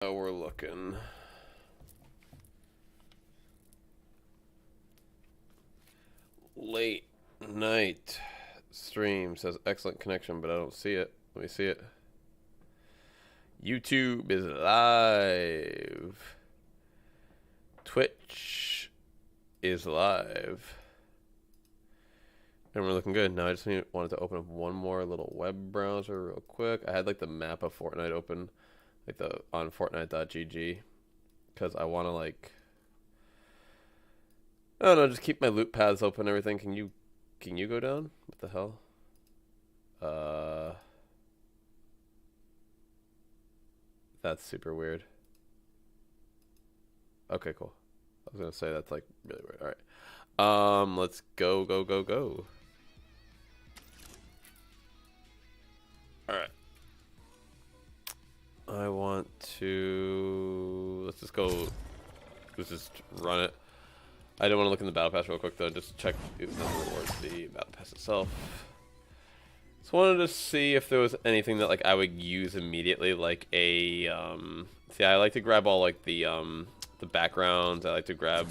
Oh, we're looking. Late night stream says excellent connection, but I don't see it. Let me see it. YouTube is live. Twitch is live. And we're looking good. Now I just wanted to open up one more little web browser real quick. I had like the map of Fortnite open, like the on fortnite.gg, because I want to like, I don't know, just keep my loop paths open and everything. Can you go down? What the hell? That's super weird. Okay, cool. I was gonna say that's like really weird. All right. Let's go. All right. I want to. Let's just go. Let's just run it. I don't want to look in the battle pass real quick though. Just check the rewards, the battle pass itself. Just wanted to see if there was anything that like I would use immediately, like a. See, I like to grab all like the backgrounds. I like to grab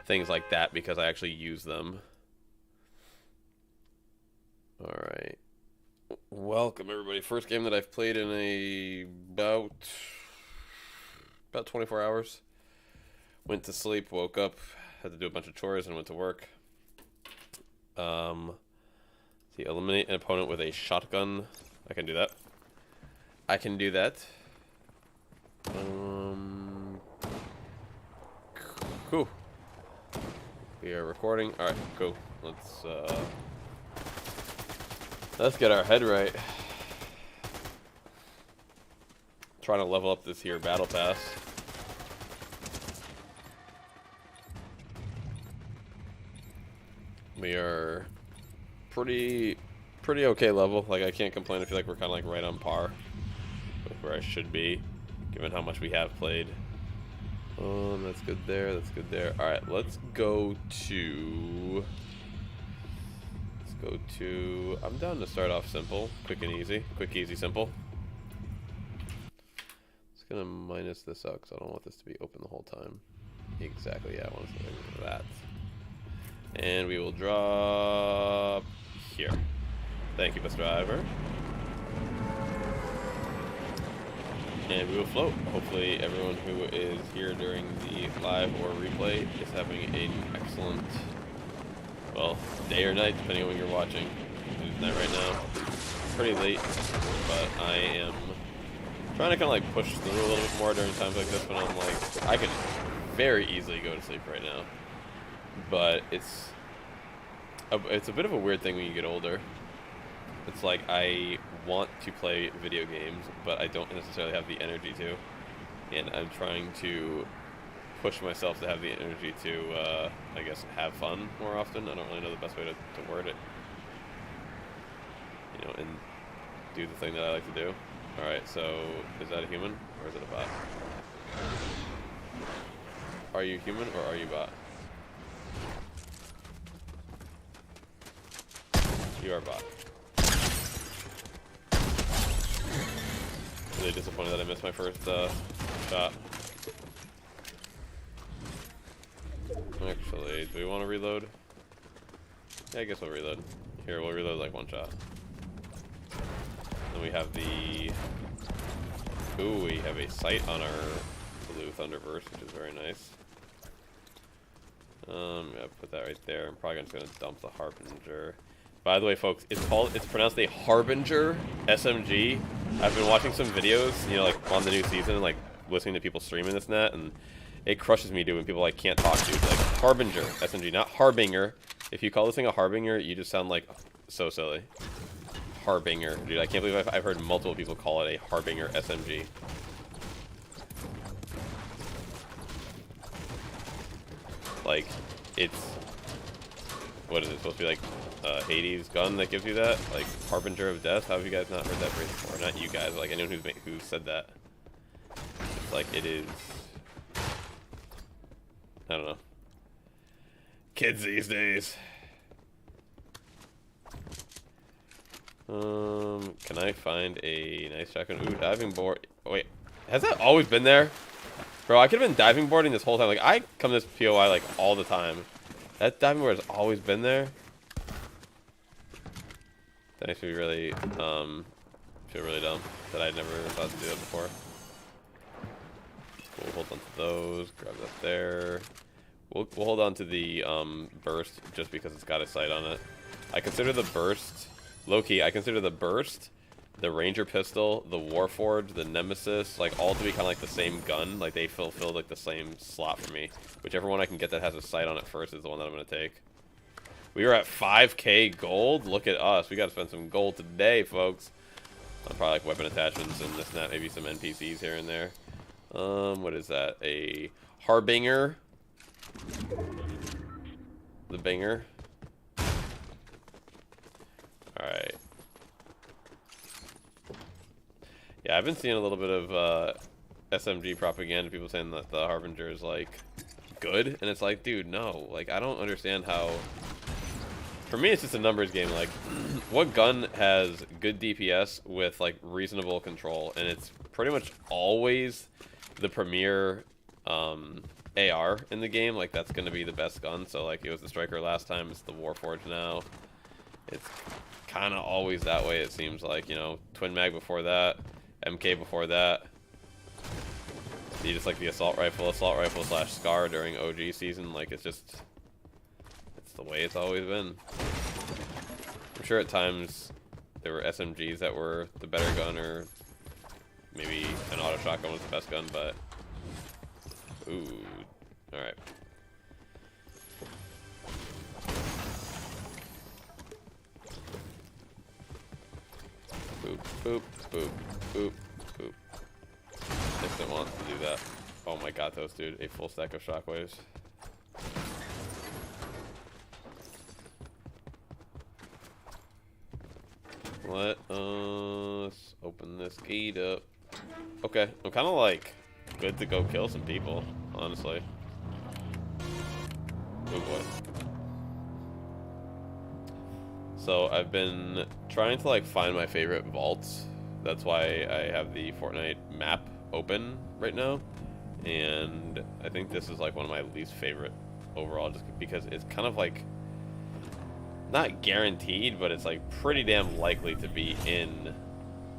things like that because I actually use them. All right. Welcome everybody. First game that I've played in about 24 hours. Went to sleep, woke up, had to do a bunch of chores, and went to work. See, eliminate an opponent with a shotgun. I can do that. Cool. We are recording. All right, cool. Let's get our head right. Trying to level up this here battle pass. We are pretty okay level. Like, I can't complain. I feel like we're kind of like right on par with where I should be, given how much we have played. That's good there. That's good there. All right, let's go to. I'm down to start off simple, quick and easy, simple. Just gonna minus this out because I don't want this to be open the whole time. Exactly. Yeah, I want something like that. And we will drop here. Thank you, Mr. Driver. And we will float. Hopefully everyone who is here during the live or replay is having an excellent, well, day or night, depending on when you're watching. It's night right now. Pretty late, but I am trying to kind of like push through a little bit more during times like this when I'm like, I could very easily go to sleep right now. But it's a bit of a weird thing when you get older. It's like I want to play video games, but I don't necessarily have the energy to. And I'm trying to push myself to have the energy to, I guess, have fun more often. I don't really know the best way to word it. You know, and do the thing that I like to do. Alright, so is that a human or is it a bot? Are you human or are you bot? You are bot. Really disappointed that I missed my first shot. Actually, do we want to reload? Yeah, I guess we'll reload. Here, we'll reload like one shot. Then we have the... Ooh, we have a sight on our blue Thunderburst, which is very nice. Yeah, put that right there. I'm probably just gonna dump the Harbinger. By the way, folks, it's pronounced a Harbinger SMG. I've been watching some videos, you know, like on the new season, like listening to people streaming this and that, and it crushes me, dude, when people like can't talk, dude. Like Harbinger SMG, not Harbinger. If you call this thing a Harbinger, you just sound like so silly. Harbinger, dude. I can't believe I've heard multiple people call it a Harbinger SMG. Like, it's, what is it supposed to be, like Hades' gun that gives you that? Like Harbinger of Death? How have you guys not heard that phrase before? Not you guys, like anyone who said that. It's like, it is, I don't know. Kids these days. Can I find a nice shotgun? Ooh, diving board. Oh, wait. Has that always been there? Bro, I could have been diving boarding this whole time. Like, I come to this POI, like, all the time. That diving board has always been there? That makes me really, feel really dumb that I never thought to do that before. We'll hold on to those. Grab that there. We'll hold on to the, burst just because it's got a sight on it. I consider the burst... Low-key, I consider the burst, the Ranger pistol, the Warforged, the Nemesis, like, all to be kind of like the same gun. Like, they fulfill, like, the same slot for me. Whichever one I can get that has a sight on it first is the one that I'm going to take. We are at 5k gold. Look at us. We got to spend some gold today, folks. Probably, like, weapon attachments and this and that. Maybe some NPCs here and there. What is that? A Harbinger. The Binger. Alright. Yeah, I've been seeing a little bit of SMG propaganda, people saying that the Harbinger is, like, good, and it's like, dude, no. Like, I don't understand how... For me, it's just a numbers game. Like, what gun has good DPS with, like, reasonable control? And it's pretty much always the premier AR in the game. Like, that's going to be the best gun. So, like, it was the Striker last time. It's the Warforged now. It's kind of always that way, it seems like. You know, Twin Mag before that. MK before that. You just like the assault rifle slash SCAR during OG season. Like, it's just... It's the way it's always been. I'm sure at times there were SMGs that were the better gun, or maybe an auto shotgun was the best gun, but... Ooh. Alright. Boop, boop, boop, boop, boop. Instant wants to do that. Oh my god, those dude. A full stack of shockwaves. Let us open this gate up. Okay, I'm kind of like good to go kill some people, honestly. Oh boy. So I've been trying to like find my favorite vaults. That's why I have the Fortnite map open right now. And I think this is like one of my least favorite overall, just because it's kind of like not guaranteed, but it's like pretty damn likely to be in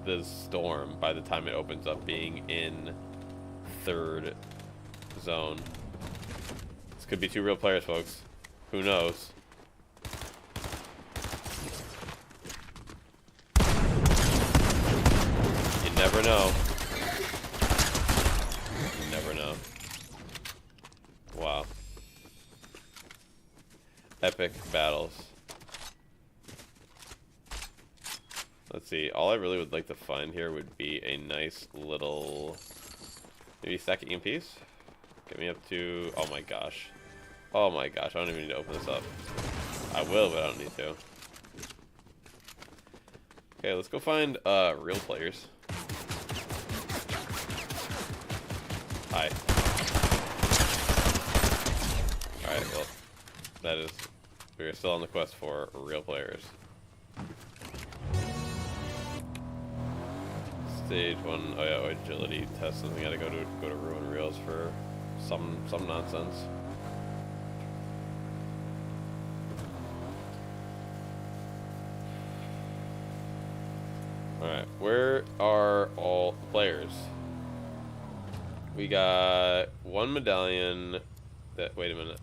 the storm by the time it opens up, being in 3rd zone. This could be 2 real players, folks. Who knows? You never know. You never know. Wow. Epic battles. Let's see, all I really would like to find here would be a nice little, maybe stack of EMPs? Get me up to, oh my gosh. Oh my gosh, I don't even need to open this up. I will, but I don't need to. Okay, let's go find real players. Hi. Alright, well, that is, we are still on the quest for real players. Stage 1, oh yeah, agility test, and we gotta go to Ruin Reels for some nonsense. Alright, where are all the players? We got 1 medallion that, wait a minute.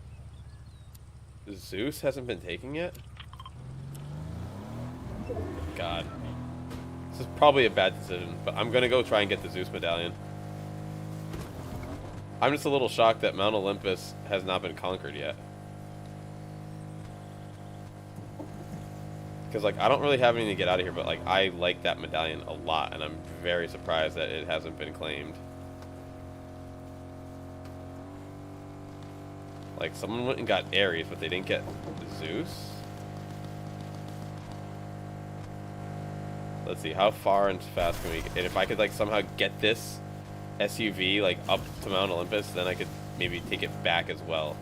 Zeus hasn't been taken yet? God. This is probably a bad decision, but I'm gonna go try and get the Zeus medallion. I'm just a little shocked that Mount Olympus has not been conquered yet. Because, like, I don't really have anything to get out of here, but, like, I like that medallion a lot, and I'm very surprised that it hasn't been claimed. Like, someone went and got Ares, but they didn't get Zeus? Let's see, how far and fast can we get? And if I could, like, somehow get this SUV, like, up to Mount Olympus, then I could maybe take it back as well.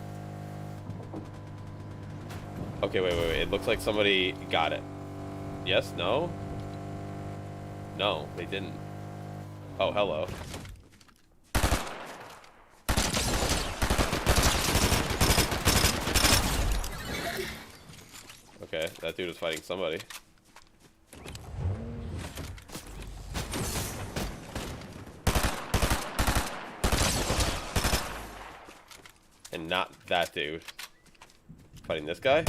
Okay, wait. It looks like somebody got it. Yes? No? No, they didn't. Oh, hello. that dude was fighting somebody. And not that dude. Fighting this guy?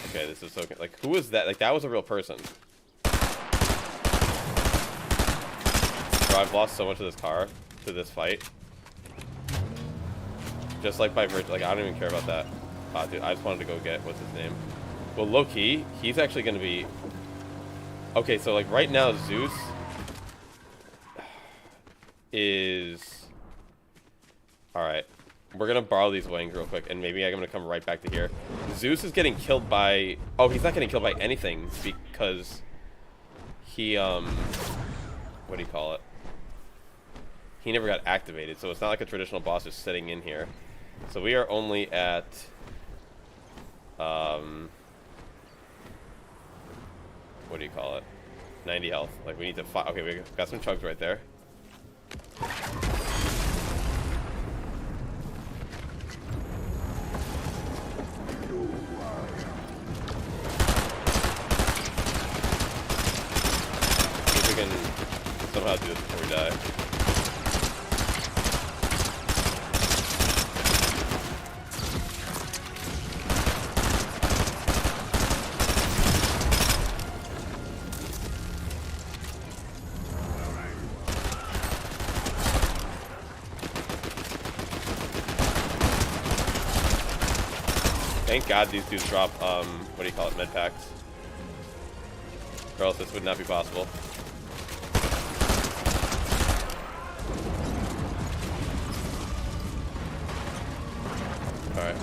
Okay, this is so good. Like, who was that? Like, that was a real person. Bro, I've lost so much of this car to this fight. Just like by virtue, like, I don't even care about that. Dude, I just wanted to go get, what's his name? Well, low-key, he's actually going to be... Okay, so, like, right now, Zeus is... Alright. We're going to borrow these wings real quick, and maybe I'm going to come right back to here. Zeus is getting killed by... Oh, he's not getting killed by anything, because he, what do you call it? He never got activated, so it's not like a traditional boss just sitting in here. So we are only at... what do you call it? 90 health. Like, we need to fight. Okay, we got some chugs right there. See if we can somehow do this before we die. Thank God these dudes drop, what do you call it, med packs. Or else this would not be possible. Alright.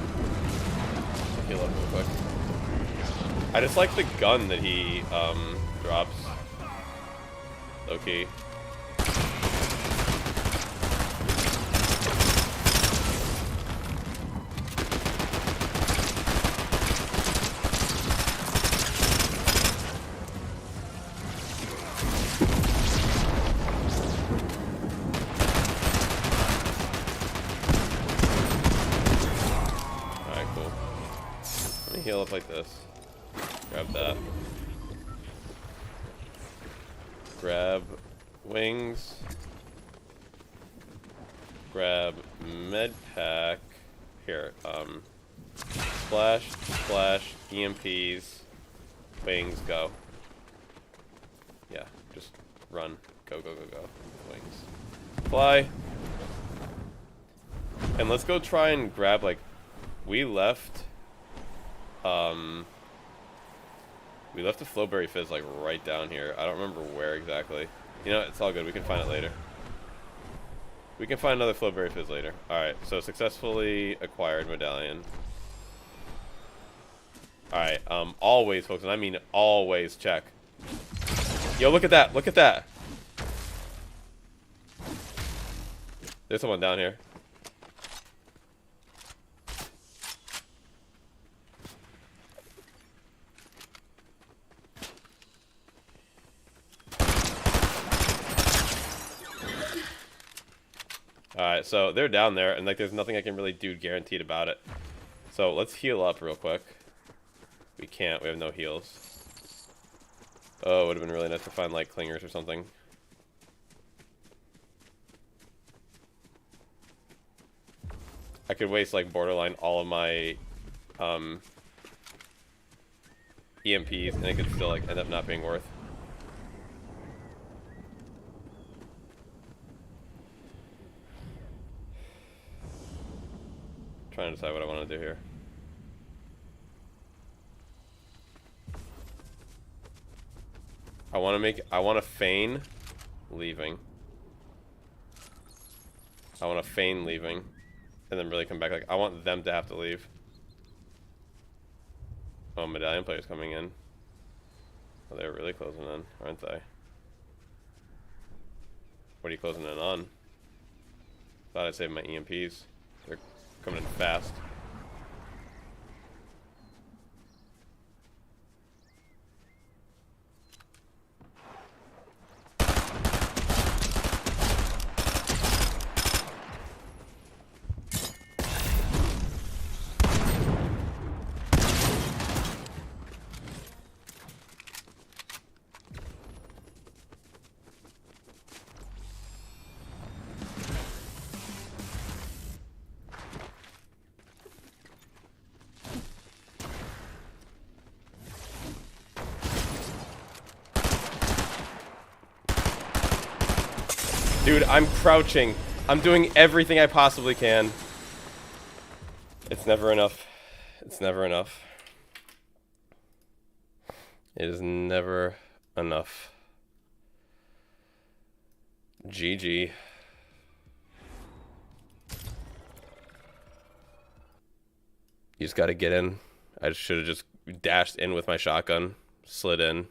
Heal up real quick. I just like the gun that he, drops. Low-key. Heal up like this. Grab that. Grab wings. Grab med pack. Here, splash, splash, EMPs, wings, go. Yeah, just run. Go, go, go, go. Wings. Fly. And let's go try and grab, like, we left the Flowberry Fizz, like, right down here. I don't remember where exactly. You know, it's all good. We can find it later. We can find another Flowberry Fizz later. Alright, so successfully acquired medallion. Alright, always, folks, and I mean always check. Yo, look at that. Look at that. There's someone down here. Alright, so they're down there, and like there's nothing I can really do guaranteed about it. So let's heal up real quick. We can't, we have no heals. Oh, it would have been really nice to find like clingers or something. I could waste like borderline all of my EMPs and it could still like end up not being worth. Trying to decide what I want to do here. I want to feign leaving. I want to feign leaving. And then really come back. Like, I want them to have to leave. Oh, medallion players coming in. Oh, they're really closing in, aren't they? What are you closing in on? Thought I'd save my EMPs. They're coming in fast. Dude, I'm crouching. I'm doing everything I possibly can. It's never enough. It's never enough. It is never enough. GG. You just gotta get in. I should have just dashed in with my shotgun. Slid in.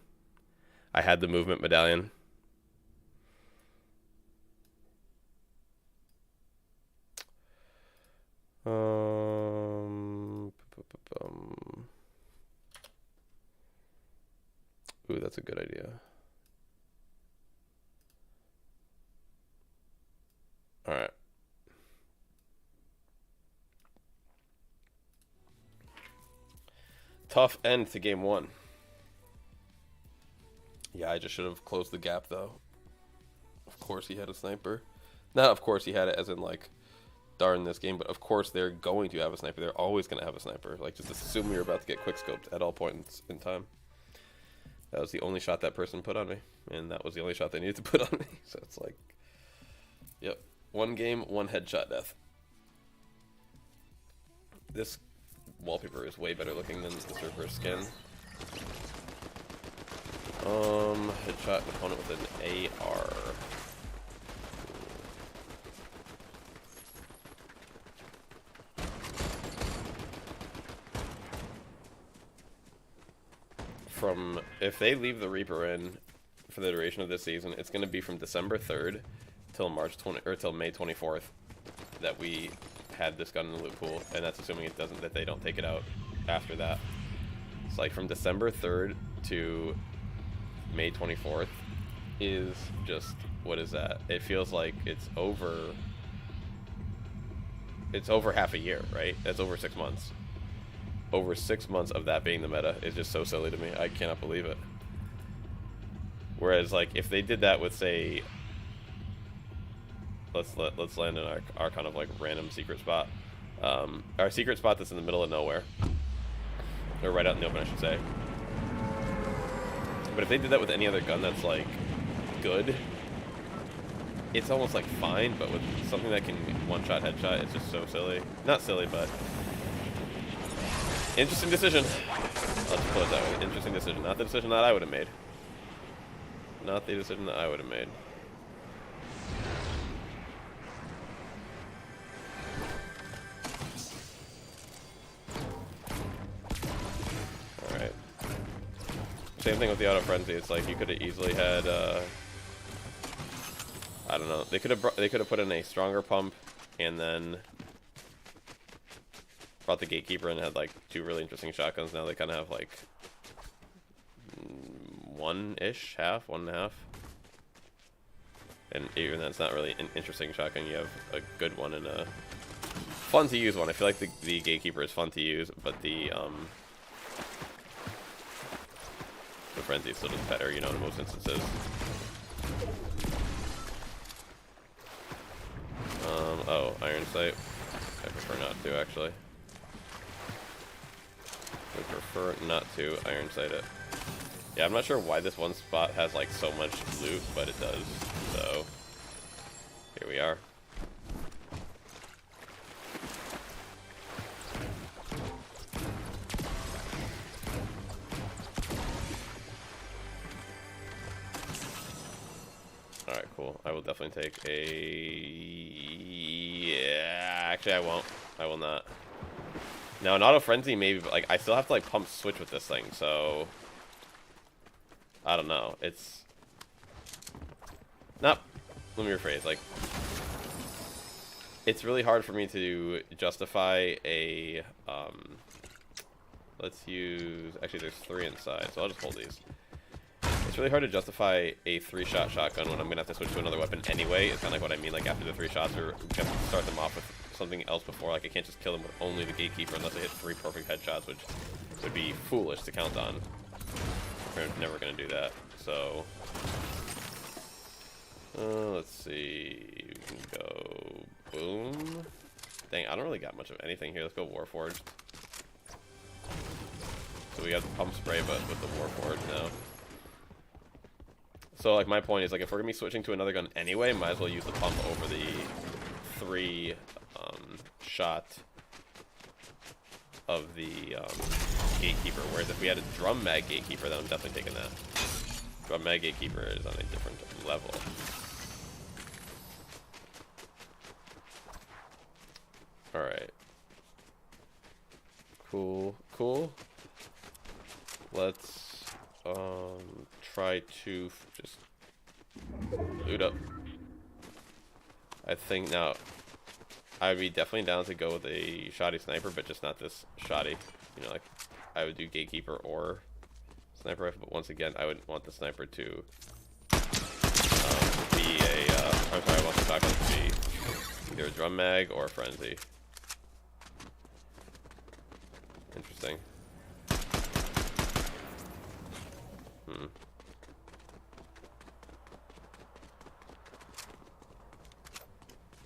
I had the movement medallion. Ooh, that's a good idea. All right. Tough end to game one. Yeah, I just should have closed the gap, though. Of course he had a sniper. Not of course he had it as in, like, darn this game, but of course they're going to have a sniper. They're always going to have a sniper. Like, just assume you're about to get quickscoped at all points in time. That was the only shot that person put on me. And that was the only shot they needed to put on me. So it's like, yep. One game, one headshot death. This wallpaper is way better looking than the Surfer skin. Headshot opponent with an AR. If they leave the Reaper in for the duration of this season, it's going to be from December 3rd till till May 24th that we had this gun in the loot pool, and that's assuming that they don't take it out after that. It's like from December 3rd to May 24th is just, what is that? It feels like it's over half a year, right? That's over 6 months. Over 6 months of that being the meta is just so silly to me. I cannot believe it. Whereas, like, if they did that with, say, let's land in our kind of like random secret spot, our secret spot that's in the middle of nowhere, or right out in the open, I should say. But if they did that with any other gun that's like good, it's almost like fine. But with something that can one-shot headshot, it's just so silly. Not silly, but interesting decision. I'll just put it that way. Interesting decision. Not the decision that I would have made. Not the decision that I would have made. Alright. Same thing with the auto frenzy. It's like you could have easily had I don't know. They could have put in a stronger pump and then brought the gatekeeper and had like two really interesting shotguns. Now they kind of have like one-ish, one and a half. And even that's not really an interesting shotgun. You have a good one and a fun to use one. I feel like the gatekeeper is fun to use, but the frenzy is still just better, you know, in most instances. Oh, iron sight. I prefer not to, actually. I prefer not to iron sight it. Yeah, I'm not sure why this one spot has like so much loot, but it does. So here we are. All right, cool. I will definitely take a. Yeah, actually, I won't. I will not. Now, an auto frenzy, maybe, but like I still have to like pump switch with this thing, so. I don't know. It's not. Let me rephrase. Like, it's really hard for me to justify a. Let's use. Actually, there's 3 inside, so I'll just hold these. It's really hard to justify a 3-shot shotgun when I'm gonna have to switch to another weapon anyway. It's kind of like what I mean. Like after the 3 shots, or we have to start them off with something else before. Like I can't just kill them with only the gatekeeper unless I hit 3 perfect headshots, which would be foolish to count on. We're never gonna do that. So let's see. We can go boom. Dang, I don't really got much of anything here. Let's go Warforged. So we got the pump spray, but with the Warforged now. So like my point is like if we're gonna be switching to another gun anyway, might as well use the pump over the 3 shot of the gatekeeper. Whereas if we had a drum mag gatekeeper, then I'm definitely taking that. Drum mag gatekeeper is on a different level. All right. Cool. Cool. Let's try to just loot up. I think now I'd be definitely down to go with a shoddy sniper, but just not this shoddy. You know, like I would do gatekeeper or sniper rifle, but once again, I would want the sniper to be a. I'm sorry, I want the shotgun to be either a drum mag or a frenzy. Interesting.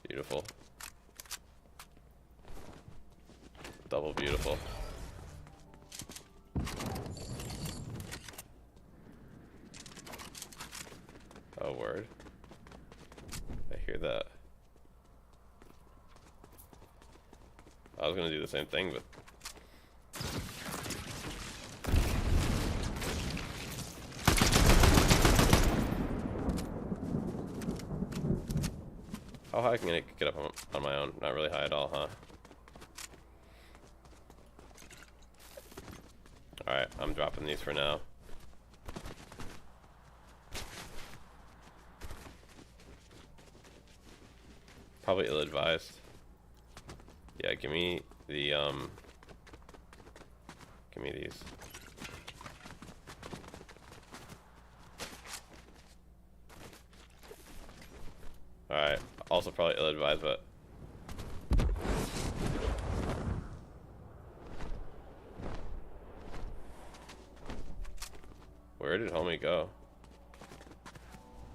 Beautiful. Double beautiful. Oh, word. I hear that. I was gonna do the same thing, but how high can I get up on my own? Not really high at all, huh? Alright, I'm dropping these for now. Probably ill-advised. Yeah, give me the, give me these. Alright, also probably ill-advised, but where did homie go?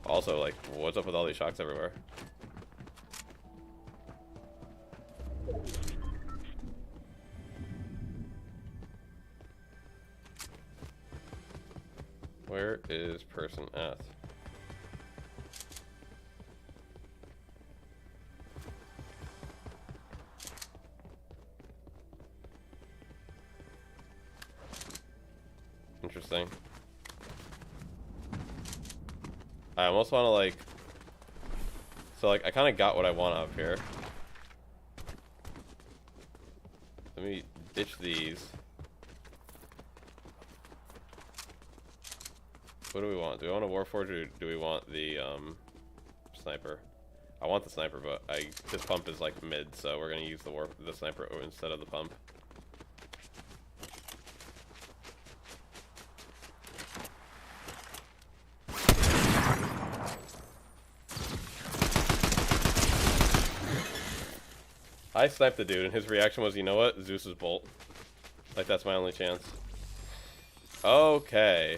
Also, like, what's up with all these shocks everywhere? Where is person at? Interesting. I almost want to like, so like I kind of got what I want up here. Let me ditch these. What do we want? Do we want a Warforged or do we want the sniper? I want the sniper, but this pump is like mid, so we're gonna use the sniper instead of the pump. I sniped the dude, and his reaction was, you know what? Zeus's bolt. Like, that's my only chance. Okay.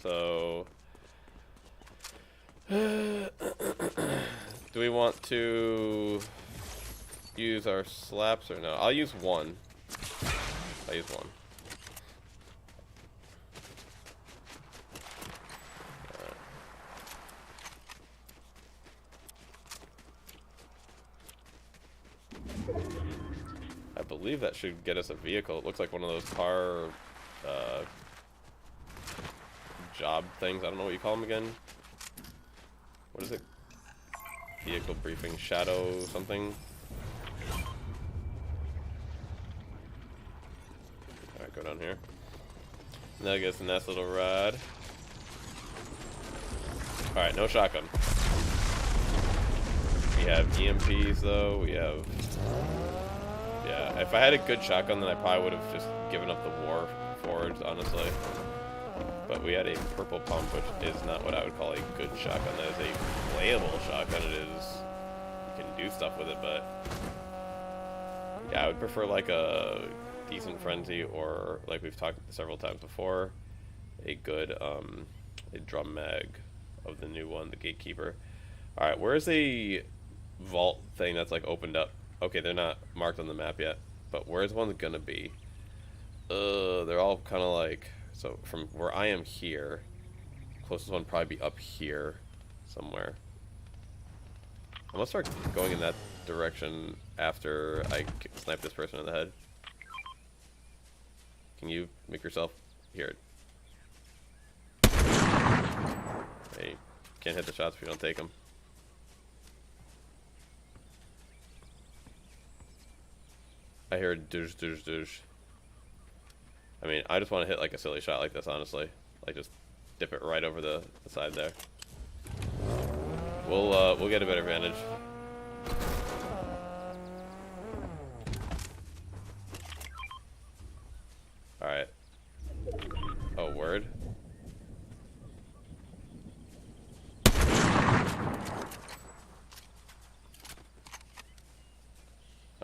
So... do we want to use our slaps or no? I'll use one. I'll use one. I believe that should get us a vehicle. It looks like one of those car job things. I don't know what you call them again. What is it? Vehicle briefing, shadow something. Alright, go down here. Now I guess a nice little ride. Alright, no shotgun. We have EMPs though, we have... Yeah, if I had a good shotgun, then I probably would have just given up the Warforged, honestly. But we had a purple pump, which is not what I would call a good shotgun. That is a playable shotgun. It is... You can do stuff with it, but... Yeah, I would prefer like a decent frenzy, or like we've talked several times before, a good a drum mag of the new one, the gatekeeper. Alright, where's a vault thing that's like opened up? Okay, they're not marked on the map yet, but where's one gonna be? They're all kind of like, so from where I am here, closest one probably be up here somewhere. I'm gonna start going in that direction after I snipe this person in the head. Can you make yourself here? Hey, can't hit the shots if you don't take them. I hear douche, douche, douche. I mean, I just want to hit like a silly shot like this, honestly. Like just dip it right over the side there. We'll get a better advantage. All right. Oh, word.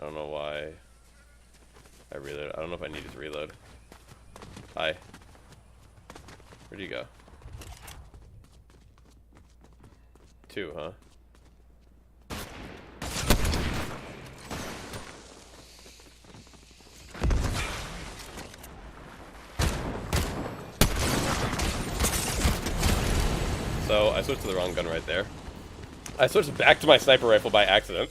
I don't know why I reload. I don't know if I needed to reload. Hi. Where'd you go? 2, huh? So I switched to the wrong gun right there. I switched back to my sniper rifle by accident.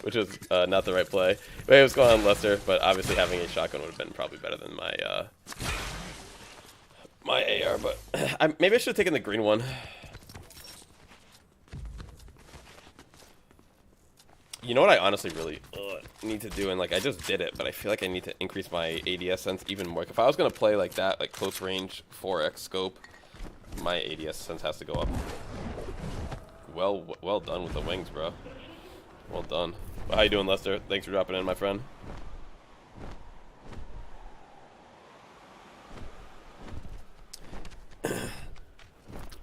Which was not the right play. But hey, what's going on, Lester? But obviously having a shotgun would have been probably better than my my AR. But maybe I should have taken the green one. You know what I honestly really need to do, and like I just did it, but I feel like I need to increase my ADS sense even more. If I was gonna play like that, like close range 4x scope, my ADS sense has to go up. Well done with the wings, bro. Well done. How you doing, Lester? Thanks for dropping in, my friend.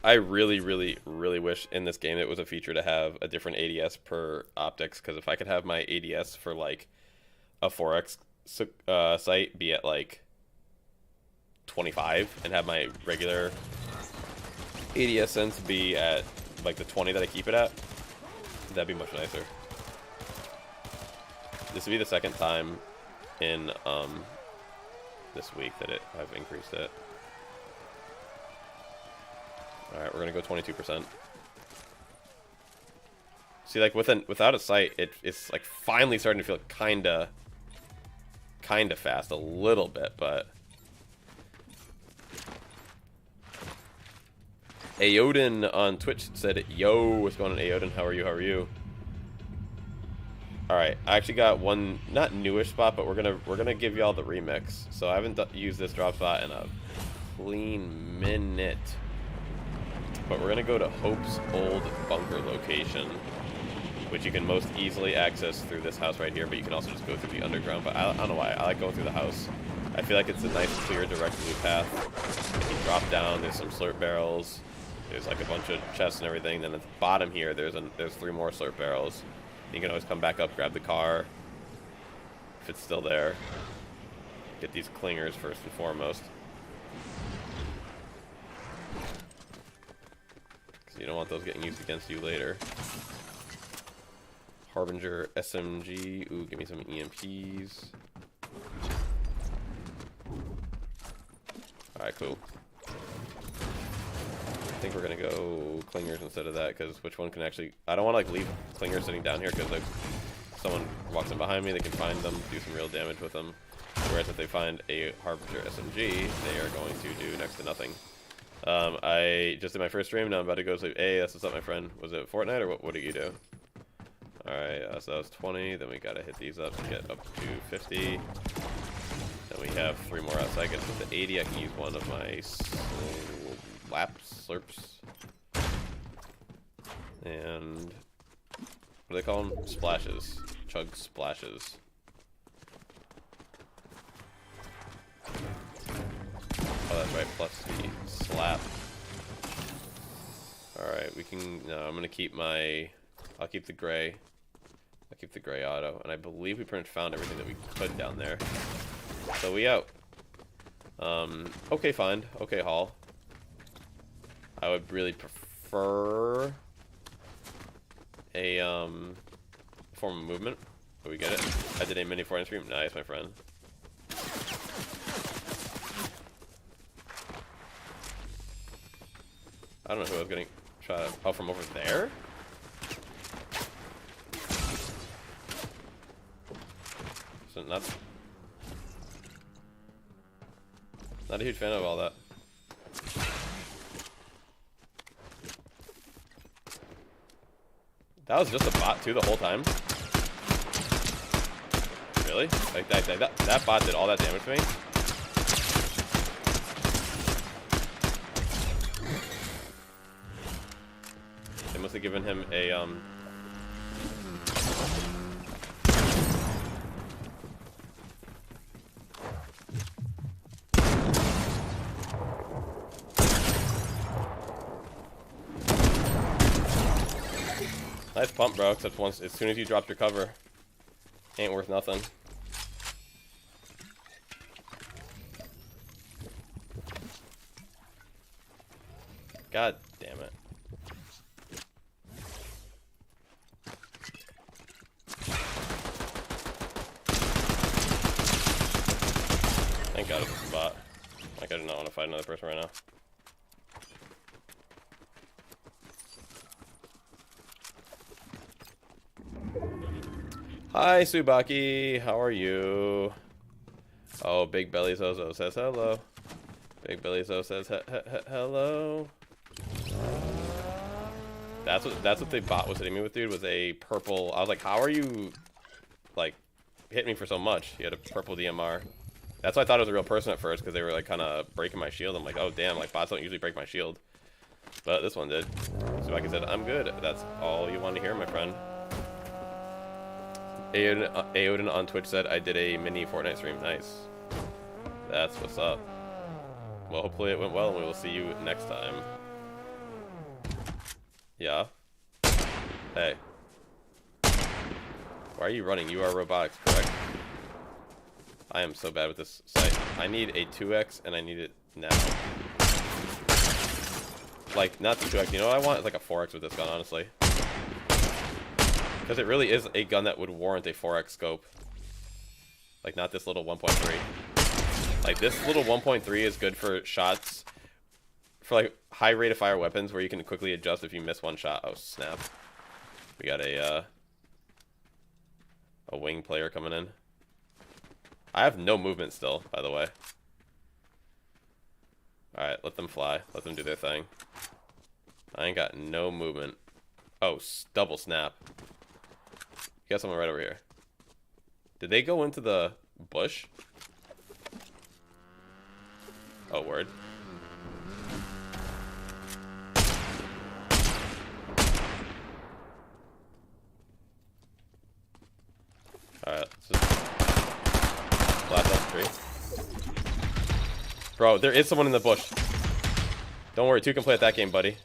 I really, really, really wish in this game it was a feature to have a different ADS per optics, because if I could have my ADS for like a 4x sight be at like 25 and have my regular ADS sense be at like the 20 that I keep it at, that'd be much nicer. This would be the second time in this week that I've increased it. Alright, we're gonna go 22%. See, like without a sight, it's like finally starting to feel kinda fast a little bit, but Aodin on Twitch said, "Yo, what's going on, Aodin? How are you? How are you?" All right, I actually got one not newish spot, but we're gonna give y'all the remix. So I haven't used this drop spot in a clean minute, but we're gonna go to Hope's old bunker location, which you can most easily access through this house right here. But you can also just go through the underground. But I don't know why I like going through the house. I feel like it's a nice, clear, direct blue path. If you drop down, there's some slurp barrels. There's like a bunch of chests and everything. Then at the bottom here, there's 3 more slurp barrels. You can always come back up, grab the car if it's still there. Get these clingers first and foremost, because you don't want those getting used against you later. Harbinger SMG. Ooh, give me some EMPs. Alright, cool. I think we're gonna go clingers instead of that, because which one can actually... I don't want to like leave clingers sitting down here, because like someone walks in behind me, they can find them, do some real damage with them. Whereas if they find a Harbinger SMG, they are going to do next to nothing. I just did my first stream, now I'm about to go sleep. Hey, that's what's up, my friend. Was it Fortnite, or what do you do? Alright, so that was 20, then we gotta hit these up to get up to 50. Then we have 3 more outside. I guess with the 80, I can use one of my slurps. And what do they call them? Splashes. Chug splashes. Oh, that's right, plus the slap. Alright, we can... No, I'm gonna keep my... I'll keep the gray. I'll keep the gray auto. And I believe we pretty much found everything that we could down there. So we out. Okay, find. Okay, haul. I would really prefer a form of movement. Oh, we get it. I did a mini Fortnite stream. Nice, my friend. I don't know who I was getting shot at. Oh, from over there? So not a huge fan of all that. That was just a bot too the whole time? Really? Like that bot did all that damage to me? They must have given him a nice pump, bro, except as soon as you dropped your cover, ain't worth nothing. God damn it. Thank God it's a bot. Like, I do not want to fight another person right now. Hi, Subaki. How are you? Oh, Big Belly Zozo says hello. Big Belly Zozo says hello. That's what the bot was hitting me with, dude. Was a purple. I was like, how are you, like, hitting me for so much? He had a purple DMR. That's why I thought it was a real person at first, because they were like kind of breaking my shield. I'm like, oh damn, like bots don't usually break my shield, but this one did. Subaki said, I'm good. That's all you want to hear, my friend. Aoden on Twitch said, I did a mini Fortnite stream. Nice. That's what's up. Well, hopefully it went well, and we will see you next time. Yeah? Hey. Why are you running? You are robotics, correct? I am so bad with this site. I need a 2x, and I need it now. Like, not the 2x. You know what I want? It's like a 4x with this gun, honestly. Because it really is a gun that would warrant a 4x scope. Like, not this little 1.3. Like, this little 1.3 is good for shots. For, like, high rate of fire weapons where you can quickly adjust if you miss one shot. Oh, snap. We got a wing player coming in. I have no movement still, by the way. Alright, let them fly. Let them do their thing. I ain't got no movement. Oh, double snap. You got someone right over here. Did they go into the bush? Oh, word. Alright, let's just blast off the tree. Bro, there is someone in the bush. Don't worry, 2 can play at that game, buddy.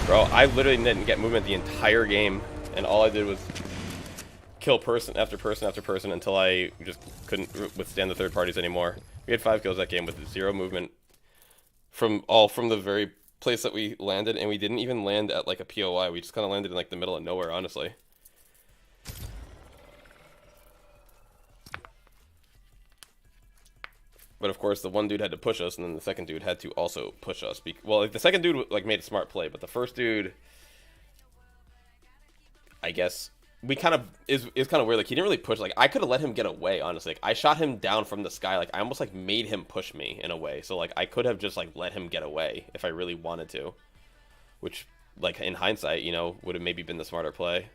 Bro, I literally didn't get movement the entire game, and all I did was kill person after person after person until I just couldn't withstand the third parties anymore. We had 5 kills that game with 0 movement from the very place that we landed, and we didn't even land at like a POI. We just kind of landed in like the middle of nowhere, honestly. But of course, the one dude had to push us, and then the second dude had to also push us. Well, like, the second dude like made a smart play, but the first dude, I guess, we kind of is kind of weird. Like, he didn't really push. Like, I could have let him get away, honestly. Like, I shot him down from the sky. Like, I almost like made him push me in a way. So like, I could have just like let him get away if I really wanted to, which, like, in hindsight, you know, would have maybe been the smarter play.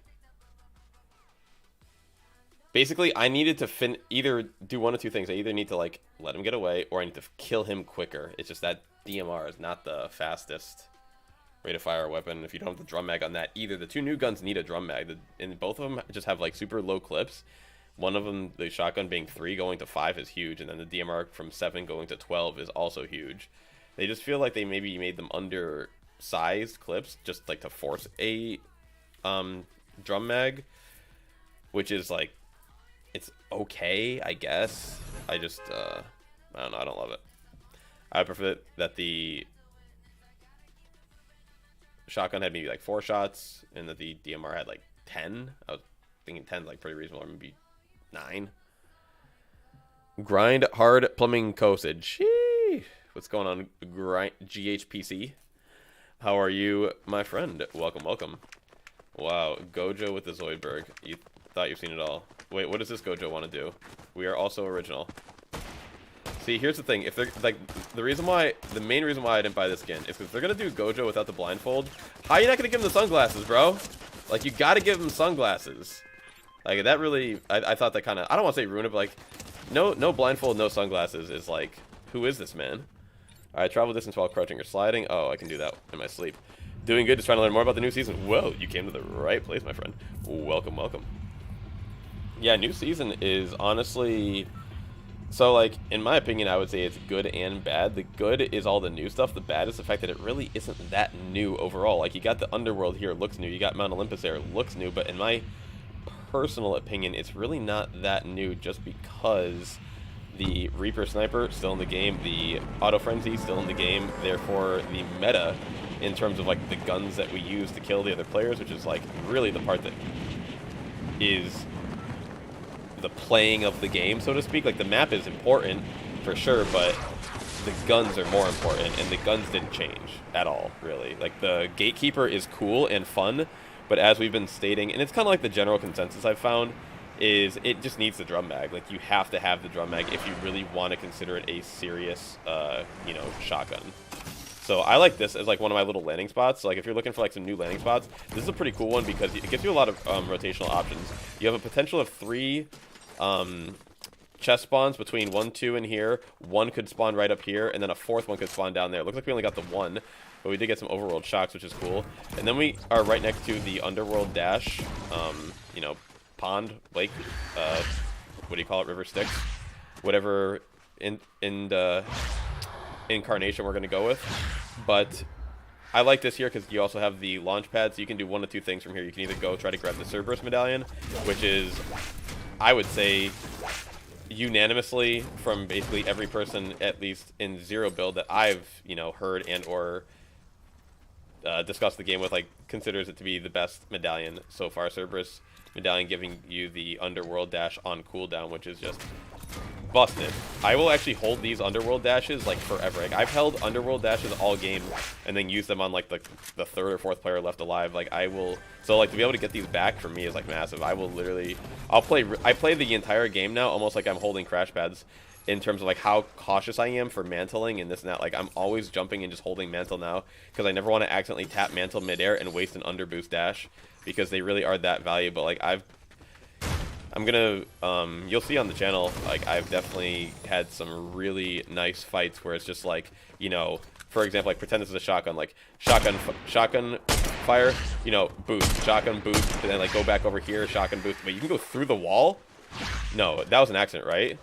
Basically, I needed to either do one of 2 things. I either need to, like, let him get away, or I need to kill him quicker. It's just that DMR is not the fastest rate of fire weapon if you don't have the drum mag on that either. The 2 new guns need a drum mag, and both of them just have, like, super low clips. One of them, the shotgun being 3 going to 5 is huge, and then the DMR from 7 going to 12 is also huge. They just feel like they maybe made them undersized clips, just, like, to force a drum mag, which is, like, it's okay, I guess. I just, I don't know. I don't love it. I prefer that the shotgun had maybe like 4 shots, and that the DMR had like 10. I was thinking 10 is like pretty reasonable, or maybe 9. Grind hard plumbing coastage. Sheesh. What's going on, GHPC? How are you, my friend? Welcome, welcome. Wow, Gojo with the Zoidberg. You thought you've seen it all. Wait, what does this Gojo want to do? We are also original. See, here's the thing. If they're like the main reason why I didn't buy this skin is because they're gonna do Gojo without the blindfold. How are you not gonna give him the sunglasses, bro? Like, you gotta give him sunglasses. Like, that really, I thought that kind of, I don't want to say ruin it, but like, no blindfold, no sunglasses is like, who is this man? All right, travel distance while crouching or sliding. Oh, I can do that in my sleep. Doing good, just trying to learn more about the new season. Whoa, you came to the right place, my friend. Welcome, welcome. Yeah, new season is honestly, so like, in my opinion, I would say it's good and bad. The good is all the new stuff. The bad is the fact that it really isn't that new overall. Like, you got the Underworld here, looks new. You got Mount Olympus there, looks new. But in my personal opinion, it's really not that new, just because the Reaper Sniper still in the game, the Auto Frenzy still in the game. Therefore, the meta in terms of like the guns that we use to kill the other players, which is like really the part that is the playing of the game, so to speak. Like, the map is important for sure, but the guns are more important, and the guns didn't change at all, really. Like, the Gatekeeper is cool and fun, but as we've been stating, and it's kind of like the general consensus I've found, is it just needs the drum mag. Like, you have to have the drum mag if you really want to consider it a serious, you know, shotgun. So I like this as like one of my little landing spots. Like, if you're looking for like some new landing spots, this is a pretty cool one because it gives you a lot of rotational options. You have a potential of 3 chest spawns between 1, 2 in here. 1 could spawn right up here, and then a 4th one could spawn down there. It looks like we only got the 1, but we did get some overworld shocks, which is cool. And then we are right next to the underworld dash, you know, pond, lake, what do you call it, river Styx, whatever incarnation we're going to go with. But I like this here because you also have the launch pad, so you can do 1 of 2 things from here. You can either go try to grab the Cerberus medallion, which is, I would say, unanimously from basically every person, at least in Zero build that I've, you know, heard and or discussed the game with, like, considers it to be the best medallion so far. Cerberus medallion giving you the underworld dash on cooldown, which is just busted. I will actually hold these underworld dashes like forever. Like, I've held underworld dashes all game and then use them on like the 3rd or 4th player left alive. Like, I will, so like to be able to get these back for me is like massive. I will literally, I play the entire game now almost like I'm holding crash pads in terms of like how cautious I am for mantling and this and that. Like, I'm always jumping and just holding mantle now because I never want to accidentally tap mantle midair and waste an under boost dash because they really are that valuable. Like, I'm gonna, you'll see on the channel, like, I've definitely had some really nice fights where it's just like, you know, for example, like, pretend this is a shotgun, like, shotgun fire, you know, boost, shotgun boost, and then, like, go back over here, shotgun boost, but you can go through the wall? No, that was an accident, right?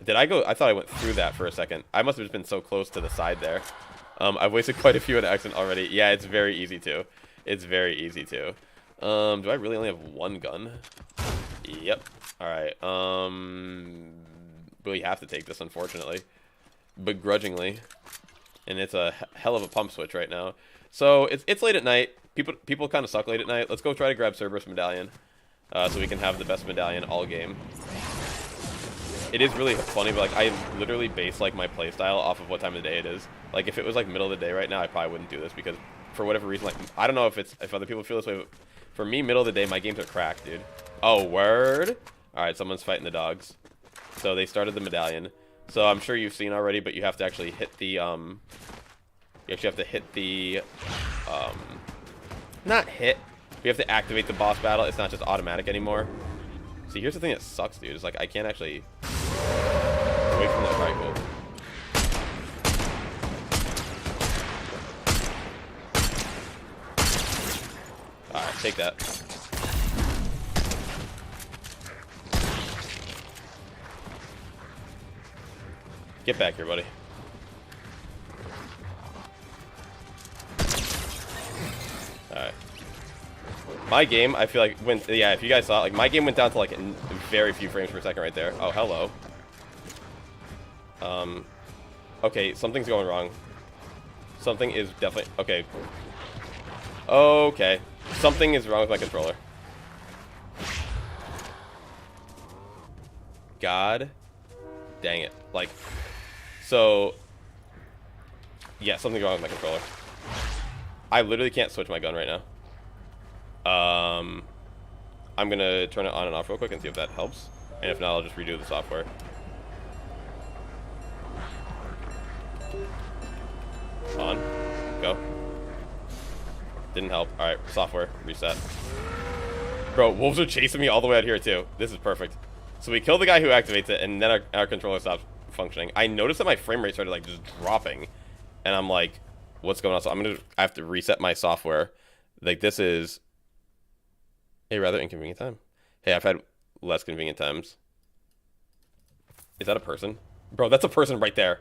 Did I go, I thought I went through that for a second. I must have just been so close to the side there. I've wasted quite a few in accident already. Yeah, it's very easy to. It's very easy to. Do I really only have 1 gun? Yep. Alright, we have to take this, unfortunately. Begrudgingly. And it's a hell of a pump switch right now. So, it's late at night. People kind of suck late at night. Let's go try to grab Cerberus medallion. So we can have the best medallion all game. It is really funny, but, like, I literally base, like, my playstyle off of what time of the day it is. Like, if it was, like, middle of the day right now, I probably wouldn't do this because, for whatever reason, like, I don't know if other people feel this way, but for me, middle of the day, my games are cracked, dude. Oh, word? Alright, someone's fighting the dogs. So they started the medallion. So I'm sure you've seen already, but you have to actually hit the, you actually have to hit the, not hit. You have to activate the boss battle. It's not just automatic anymore. See, here's the thing that sucks, dude. It's like, I can't actually wait from that. Alright, cool. Alright, take that. Get back here, buddy. Alright. My game, I feel like, went, yeah, if you guys saw it, like, my game went down to, like, very few frames per second right there. Oh, hello. Okay, something's going wrong. Something is definitely... Okay. Okay. Something is wrong with my controller. God dang it. Like, so... Yeah, something's wrong with my controller. I literally can't switch my gun right now. I'm gonna turn it on and off real quick and see if that helps. And if not, I'll just redo the software. On. Go. Didn't help. Alright, software. Reset. Bro, wolves are chasing me all the way out here too. This is perfect. So we kill the guy who activates it, and then our controller stops functioning. I noticed that my frame rate started like just dropping. And I'm like, what's going on? So I have to reset my software. Like, this is a rather inconvenient time. Hey, I've had less convenient times. Is that a person? Bro, that's a person right there.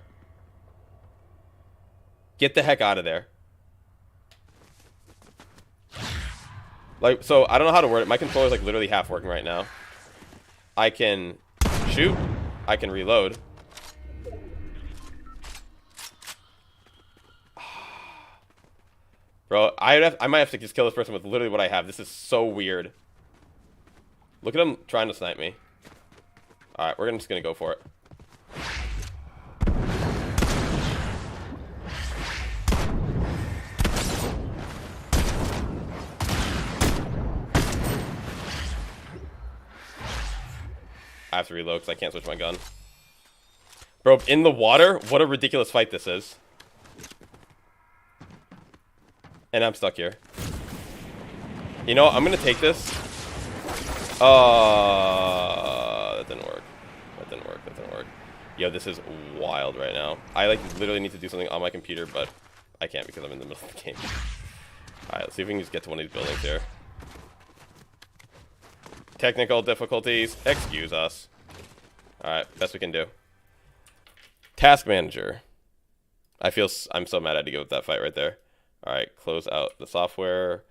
Get the heck out of there. Like, so I don't know how to word it. My controller's like literally half working right now. I can shoot. I can reload. Bro, I might have to just kill this person with literally what I have. This is so weird. Look at him trying to snipe me. Alright, we're just gonna go for it. I have to reload because I can't switch my gun. Bro, in the water? What a ridiculous fight this is. And I'm stuck here. You know, I'm gonna take this. That didn't work. That didn't work. That didn't work. Yo, this is wild right now. I like literally need to do something on my computer, but I can't because I'm in the middle of the game. Alright, let's see if we can just get to one of these buildings here. Technical difficulties. Excuse us. Alright, best we can do. Task manager. I'm so mad I had to give up that fight right there. Alright, close out the software.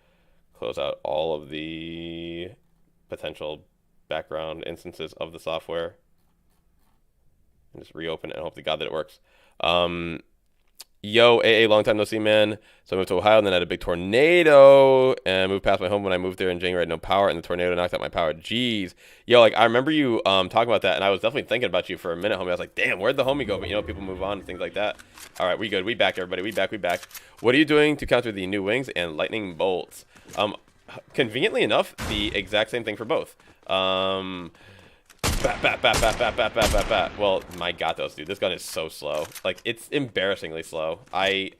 Close out all of the potential background instances of the software. And just reopen it and hope to God that it works. Yo, AA, long time no see, man. So I moved to Ohio and then I had a big tornado and moved past my home. When I moved there in January, I had no power and the tornado knocked out my power. Jeez. Yo, like, I remember you talking about that and I was definitely thinking about you for a minute, homie. I was like, damn, where'd the homie go? But, you know, people move on and things like that. All right, we good. We back, everybody. We back. What are you doing to counter the new wings and lightning bolts? Conveniently enough, the exact same thing for both. Bat. Well, my Gatos, dude. This gun is so slow. Like, it's embarrassingly slow. I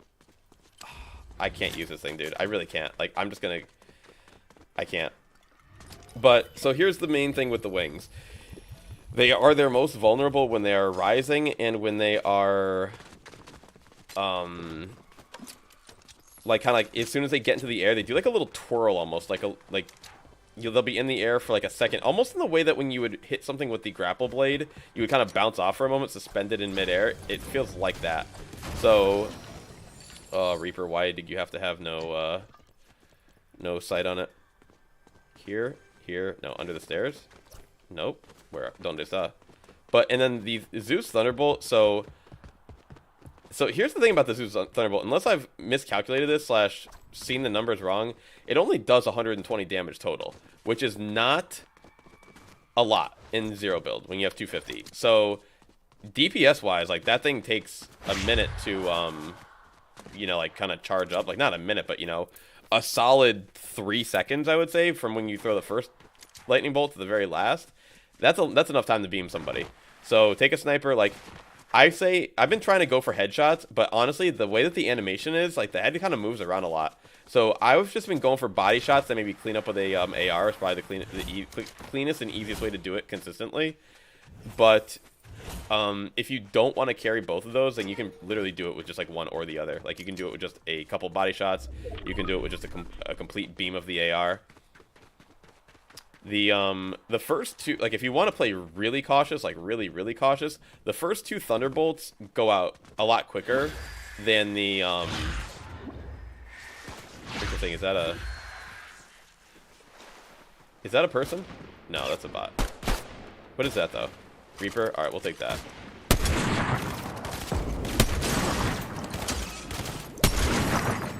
can't use this thing, dude. I really can't. Like, I'm just gonna... I can't. But, so here's the main thing with the wings. They are their most vulnerable when they are rising and when they are... like, kind of like, as soon as they get into the air, they do like a little twirl almost. They'll be in the air for like a second, almost in the way that when you would hit something with the grapple blade, you would kind of bounce off for a moment, suspended in midair. It feels like that. So, Reaper, why did you have to have no sight on it? Here, no, under the stairs? Nope. Where? Donde está? But, and then the Zeus Thunderbolt, so here's the thing about the Zeus Thunderbolt. Unless I've miscalculated this / seen the numbers wrong, it only does 120 damage total, which is not a lot in zero build when you have 250. So DPS wise, like, that thing takes a minute to you know, like, kind of charge up. Like, not a minute, but, you know, a solid 3 seconds, I would say, from when you throw the first lightning bolt to the very last. That's enough time to beam somebody. So take a sniper. Like, I say, I've been trying to go for headshots, but honestly, the way that the animation is, like, the head kind of moves around a lot. So I've just been going for body shots that maybe clean up with a AR is probably the cleanest and easiest way to do it consistently. But if you don't want to carry both of those, then you can literally do it with just like one or the other. Like, you can do it with just a couple body shots. You can do it with just a complete beam of the AR. The first two, like, if you want to play really cautious, like really cautious, the first two Thunderbolts go out a lot quicker than the what's the thing? Is that a person? No, that's a bot. What is that though? Reaper? Alright, we'll take that.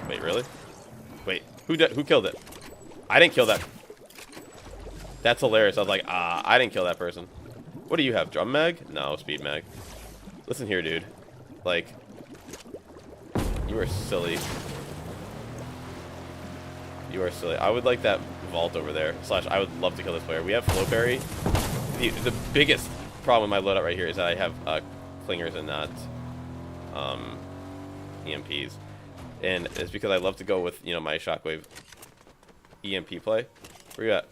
Wait, really? Wait, who killed it? I didn't kill that. That's hilarious. I was like, I didn't kill that person. What do you have? Drum mag? No, speed mag. Listen here, dude. Like, you are silly. You are silly. I would like that vault over there. Slash, I would love to kill this player. We have flow parry. The biggest problem with my loadout right here is that I have clingers and not EMPs. And it's because I love to go with, you know, my shockwave EMP play. Where you at?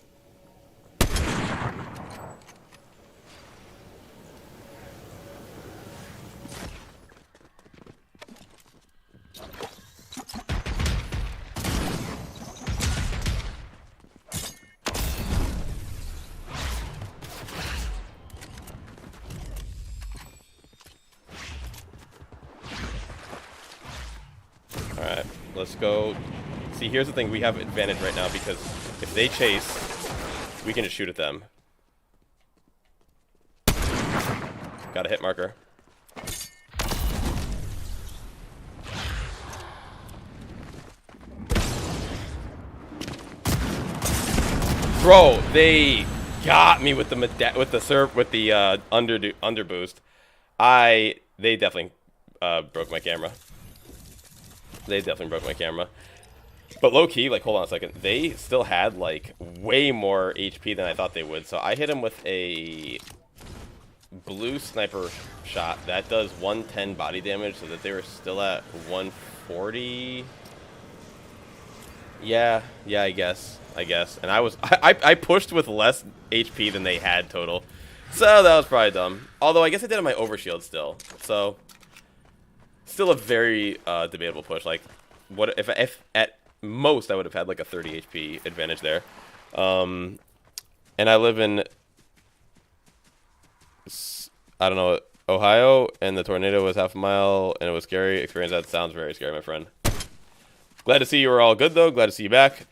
Alright, let's go. See, here's the thing. We have advantage right now because if they chase, we can just shoot at them. Got a hit marker. Bro, they got me with the under boost. They definitely broke my camera. They definitely broke my camera. But low key, like, hold on a second. They still had like way more HP than I thought they would. So I hit them with a blue sniper shot that does 110 body damage, so that they were still at 140. Yeah, I guess. And I pushed with less HP than they had total. So that was probably dumb. Although I guess I did it on my overshield still. So still a very debatable push. Like, what if at most I would have had like a 30 HP advantage there. And I live in, I don't know, Ohio, and the tornado was half a mile, and it was scary. Experience that sounds very scary, my friend. Glad to see you were all good, though. Glad to see you back.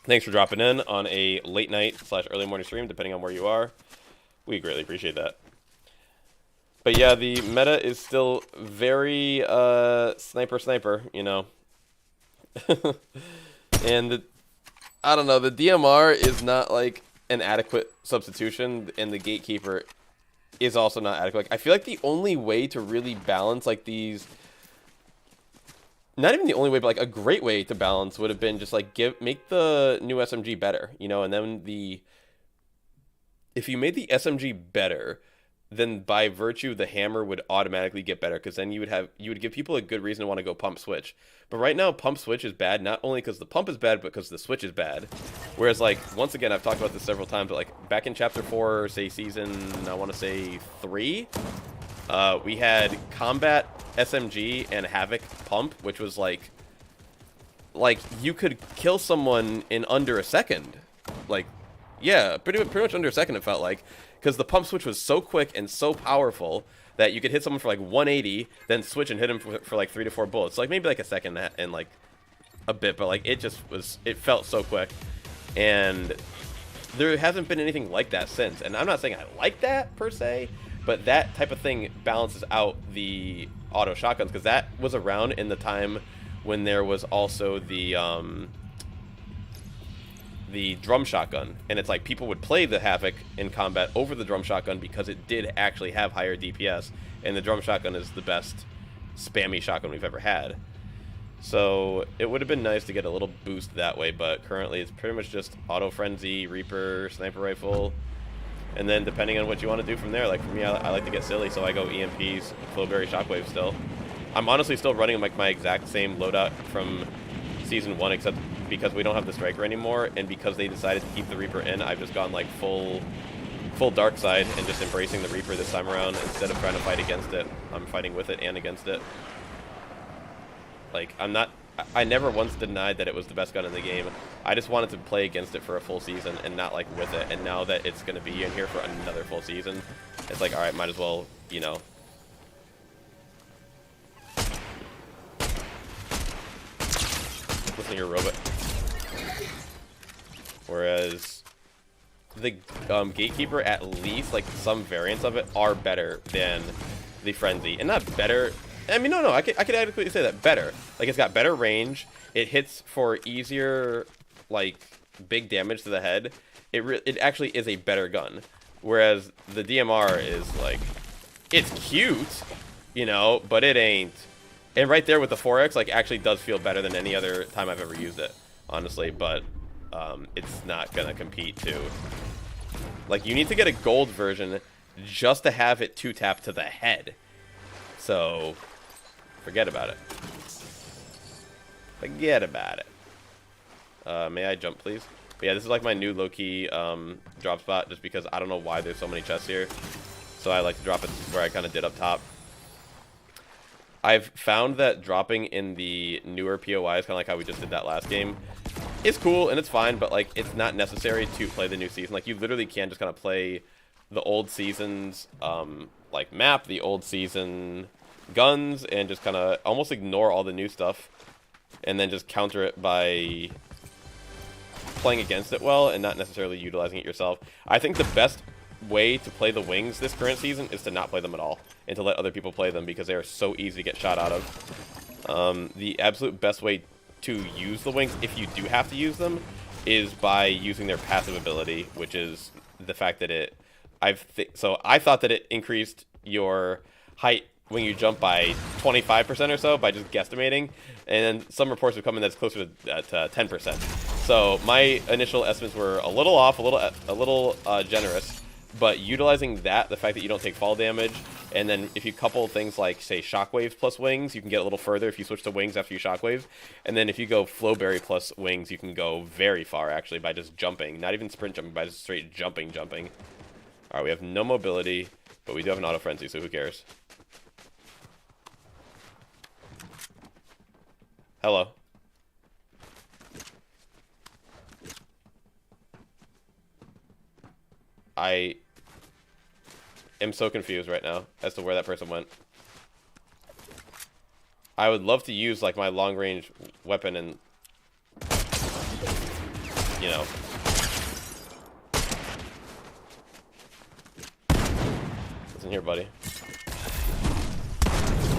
Thanks for dropping in on a late night / early morning stream, depending on where you are. We greatly appreciate that. But yeah, the meta is still very sniper, you know. And I don't know, the DMR is not like an adequate substitution, and the gatekeeper is also not adequate. Like, I feel like the only way to really balance like these, not even the only way, but like a great way to balance would have been just like make the new SMG better, you know, and then if you made the SMG better, then by virtue the hammer would automatically get better, because then you would give people a good reason to want to go pump switch. But right now pump switch is bad, not only because the pump is bad, but because the switch is bad. Whereas, like, once again, I've talked about this several times, but like back in chapter 4, say season, I want to say 3, we had combat SMG and havoc pump, which was like you could kill someone in under a second. Like, yeah, pretty much under a second it felt like, because the pump switch was so quick and so powerful that you could hit someone for like 180, then switch and hit him for like 3 to 4 bullets. Like maybe like a second and like a bit, but like it felt so quick. And there hasn't been anything like that since. And I'm not saying I like that per se, but that type of thing balances out the auto shotguns, because that was around in the time when there was also the drum shotgun, and it's like people would play the Havoc in combat over the drum shotgun because it did actually have higher DPS, and the drum shotgun is the best spammy shotgun we've ever had. So it would have been nice to get a little boost that way, but currently it's pretty much just auto frenzy, Reaper, sniper rifle, and then depending on what you want to do from there. Like for me, I like to get silly, so I go EMPs, Flowberry, Shockwave still. I'm honestly still running like my exact same loadout from Season 1, except because we don't have the Striker anymore, and because they decided to keep the Reaper in, I've just gone like full dark side and just embracing the Reaper this time around instead of trying to fight against it. I'm fighting with it and against it. Like, I never once denied that it was the best gun in the game. I just wanted to play against it for a full season and not like with it. And now that it's going to be in here for another full season, it's like, alright, might as well, you know. Listen to your robot. Whereas the Gatekeeper, at least, like, some variants of it are better than the Frenzy. And not better. I mean, no, I could adequately say that. Better. Like, it's got better range. It hits for easier, like, big damage to the head. It actually is a better gun. Whereas the DMR is, like, it's cute, you know, but it ain't. And right there with the 4X, like, actually does feel better than any other time I've ever used it, honestly. But it's not going to compete, too. Like, you need to get a gold version just to have it 2-tap to the head. So, forget about it. Forget about it. May I jump, please? But yeah, this is like my new low-key drop spot, just because I don't know why there's so many chests here. So I like to drop it where I kind of did up top. I've found that dropping in the newer POIs, kind of like how we just did that last game, is cool and it's fine, but like it's not necessary to play the new season. Like you literally can just kind of play the old season's like map, the old season guns, and just kind of almost ignore all the new stuff, and then just counter it by playing against it well and not necessarily utilizing it yourself. I think the best way to play the wings this current season is to not play them at all and to let other people play them, because they are so easy to get shot out of. The absolute best way to use the wings, if you do have to use them, is by using their passive ability, which is the fact that it so I thought that it increased your height when you jump by 25% or so by just guesstimating, and some reports have come in that's closer to 10%. So my initial estimates were a little off, a little generous. But utilizing that, the fact that you don't take fall damage, and then if you couple things like, say, shockwaves plus wings, you can get a little further if you switch to wings after you shockwave. And then if you go flowberry plus wings, you can go very far, actually, by just jumping. Not even sprint jumping, by just straight jumping. Alright, we have no mobility, but we do have an auto frenzy, so who cares? Hello. I am so confused right now as to where that person went. I would love to use like my long range weapon and, you know. Listen here, buddy.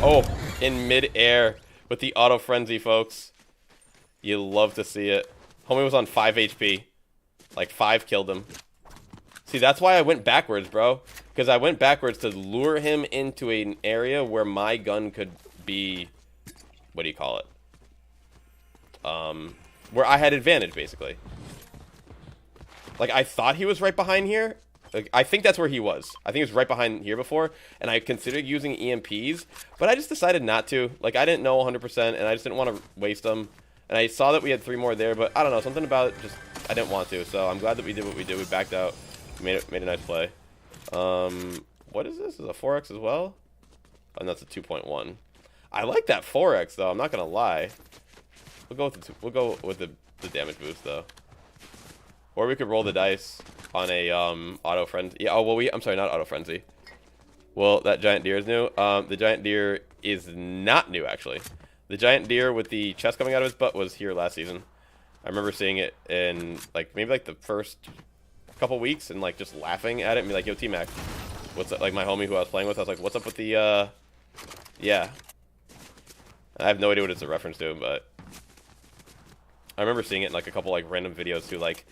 Oh, in mid-air with the auto frenzy, folks. You love to see it. Homie was on 5 HP. Like 5 killed him. See, that's why I went backwards, bro. Because I went backwards to lure him into an area where my gun could be... What do you call it? Where I had advantage, basically. Like, I thought he was right behind here. Like, I think that's where he was. I think he was right behind here before. And I considered using EMPs. But I just decided not to. Like, I didn't know 100%. And I just didn't want to waste them. And I saw that we had 3 more there. But I don't know. Something about it just... I didn't want to. So I'm glad that we did what we did. We backed out. Made a nice play. What is this? Is it a 4X as well? Oh, and that's a 2.1. I like that 4X though. I'm not gonna lie. We'll go with the damage boost though. Or we could roll the dice on a auto frenzy. Yeah. Oh well, I'm sorry, not auto frenzy. Well, that giant deer is new. The giant deer is not new actually. The giant deer with the chest coming out of his butt was here last season. I remember seeing it in like maybe like the first couple weeks and like just laughing at it and be like, yo, T-Mac, what's up? Like my homie who I was playing with, I was like, what's up with the yeah, I have no idea what it's a reference to, but I remember seeing it in like a couple like random videos too, like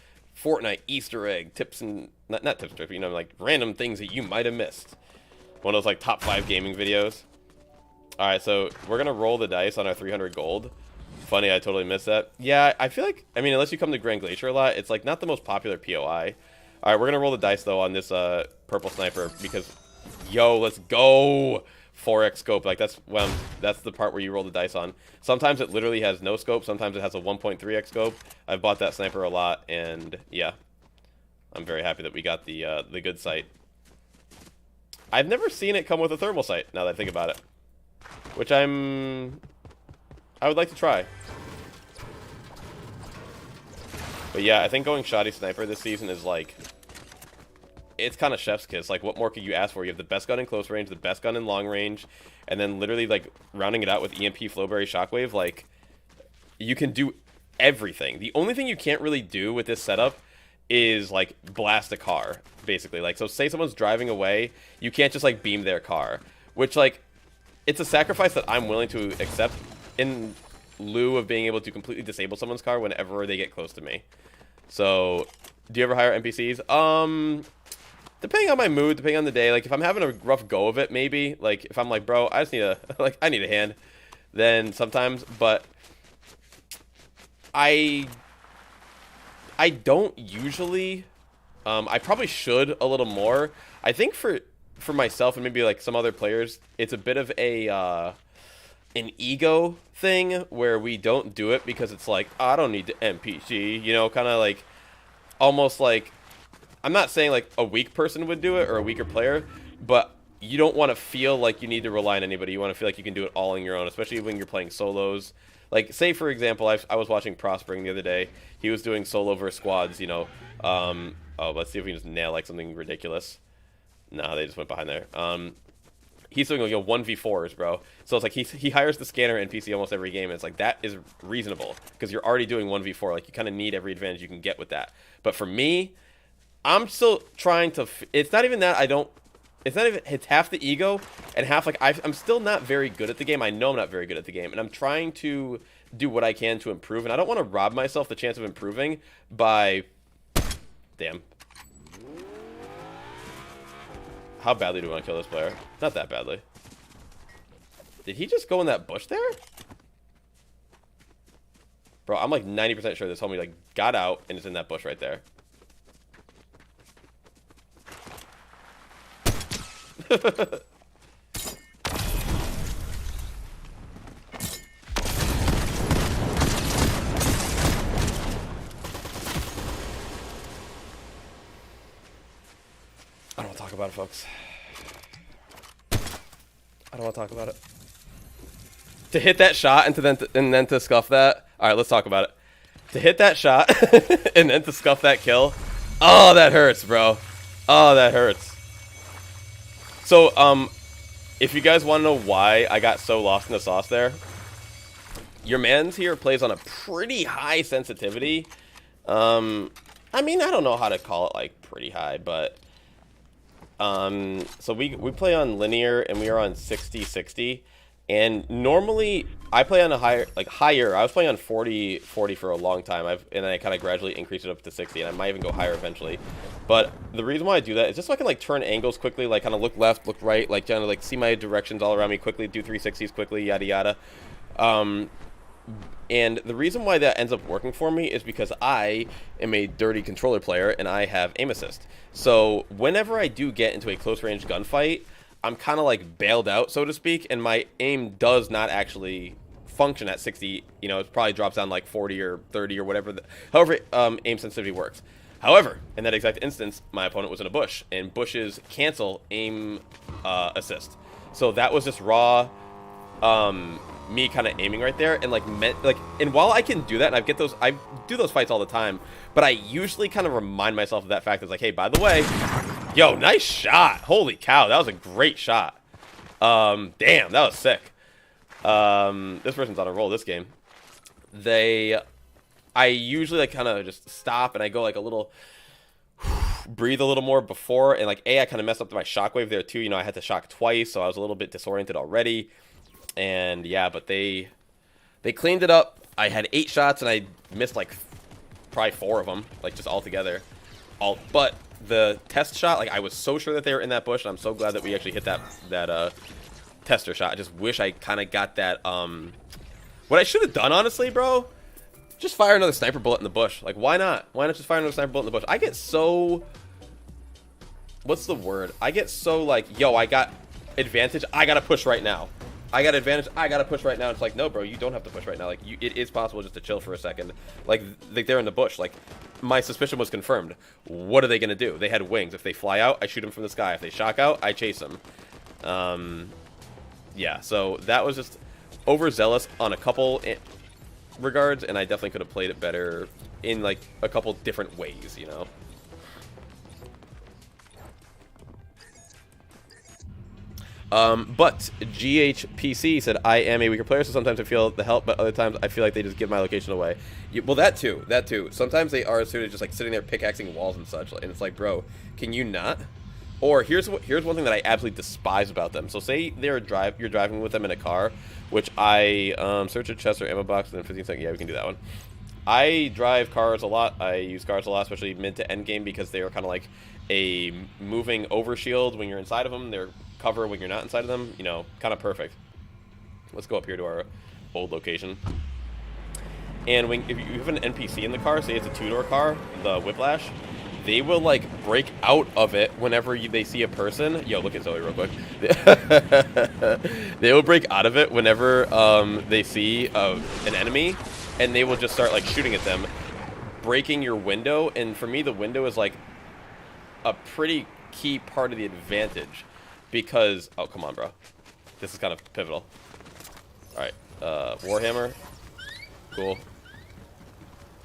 Fortnite Easter egg tips and not tips, but you know, like random things that you might have missed. One of those like top 5 gaming videos. All right, so we're gonna roll the dice on our 300 gold. Funny, I totally missed that. Yeah, I feel like, I mean, unless you come to Grand Glacier a lot, it's like not the most popular POI. All right, we're gonna roll the dice though on this purple sniper because, yo, let's go 4X scope. Like that's the part where you roll the dice on. Sometimes it literally has no scope. Sometimes it has a 1.3x scope. I've bought that sniper a lot, and yeah, I'm very happy that we got the good sight. I've never seen it come with a thermal sight. Now that I think about it, which I would like to try. But yeah, I think going shoddy sniper this season is like, it's kind of chef's kiss. Like, what more could you ask for? You have the best gun in close range, the best gun in long range, and then literally like rounding it out with EMP, flowberry, shockwave. Like, you can do everything. The only thing you can't really do with this setup is like blast a car, basically. Like, so say someone's driving away, you can't just like beam their car. which, like, it's a sacrifice that I'm willing to accept in lieu of being able to completely disable someone's car whenever they get close to me. So, do you ever hire NPCs? Depending on my mood, depending on the day. Like, if I'm having a rough go of it, maybe. Like, if I'm like, bro, I just need a, like, I need a hand. Then sometimes, but I don't usually. I probably should a little more. I think for myself and maybe like some other players, it's a bit of a an ego thing where we don't do it because it's like, oh, I don't need the NPC, you know, kind of like almost like, I'm not saying like a weak person would do it or a weaker player, but you don't want to feel like you need to rely on anybody. You want to feel like you can do it all on your own, especially when you're playing solos. Like, say, for example, I was watching Prospering the other day. He was doing solo versus squads, you know. Oh, let's see if we can just nail, like, something ridiculous. No, they just went behind there. He's doing, like, 1v4s, bro. So it's like he hires the scanner NPC almost every game. And it's like, that is reasonable because you're already doing 1v4. Like, you kind of need every advantage you can get with that. But for me, I'm still trying to... It's not even that I don't... It's not even... It's half the ego and half, like, I'm still not very good at the game. I know I'm not very good at the game. And I'm trying to do what I can to improve. And I don't want to rob myself the chance of improving by... Damn. How badly do we want to kill this player? Not that badly. Did he just go in that bush there? Bro, I'm like 90% sure this homie like got out and is in that bush right there. I don't want to talk about it, folks. I don't want to talk about it. To hit that shot and then to scuff that. All right, let's talk about it. To hit that shot and then to scuff that kill. Oh, that hurts, bro. Oh, that hurts. So, if you guys want to know why I got so lost in the sauce there, your man's here plays on a pretty high sensitivity. I mean, I don't know how to call it like pretty high, but so we play on linear and we are on 60-60, and normally I play on a higher. I was playing on 40 for a long time. And I kind of gradually increased it up to 60, and I might even go higher eventually. But the reason why I do that is just so I can like turn angles quickly, like kind of look left, look right, like kind of like see my directions all around me quickly, do 360s quickly, yada yada. And the reason why that ends up working for me is because I am a dirty controller player and I have aim assist. So whenever I do get into a close range gunfight, I'm kind of like bailed out, so to speak, and my aim does not actually function at 60. You know, it probably drops down like 40 or 30 or whatever. However, aim sensitivity works. However, in that exact instance, my opponent was in a bush, and bushes cancel aim assist. So that was just raw me kind of aiming right there, and and while I can do that, and I do those fights all the time, but I usually kind of remind myself of that fact. It's like, hey, by the way, yo, nice shot. Holy cow, that was a great shot. Damn, that was sick. This person's on a roll this game. I usually like kind of just stop and I go like a little breathe a little more before, and like I kind of messed up my shockwave there too. You know, I had to shock twice, so I was a little bit disoriented already. And yeah, but they cleaned it up. I had 8 shots and I missed like probably 4 of them, like just all together. But the test shot, like I was so sure that they were in that bush, and I'm so glad that we actually hit that tester shot. I just wish I kind of got that. What I should have done, honestly, bro, just fire another sniper bullet in the bush. Like, why not? Why not just fire another sniper bullet in the bush? I get so, what's the word? I get so like, yo, I got advantage. I gotta push right now. I got advantage. I gotta push right now. It's like, no, bro, you don't have to push right now. Like, it is possible just to chill for a second. Like they're in the bush. Like, my suspicion was confirmed. What are they gonna do? They had wings. If they fly out, I shoot them from the sky. If they shock out, I chase them. Yeah. So that was just overzealous on a couple regards, and I definitely could have played it better in like a couple different ways. You know. But GHPC said, I am a weaker player, so sometimes I feel the help, but other times I feel like they just give my location away. Well, that too. Sometimes they are sort of just like sitting there pickaxing walls and such, and it's like, bro, can you not? Or here's one thing that I absolutely despise about them. So say you're driving with them in a car, which I search a chest or ammo box in 15 seconds. Yeah, we can do that one. I drive cars a lot. I use cars a lot, especially mid to end game, because they are kind of like a moving overshield when you're inside of them. They're cover when you're not inside of them. You know, kind of perfect. Let's go up here to our old location. And if you have an NPC in the car, say it's a two-door car, the Whiplash, they will, like, break out of it whenever they see a person. Yo, look at Zoe real quick. They will break out of it whenever they see an enemy, and they will just start, like, shooting at them, breaking your window. And for me, the window is, like, a pretty key part of the advantage. Because... Oh, come on, bro. This is kind of pivotal. Alright. Warhammer. Cool.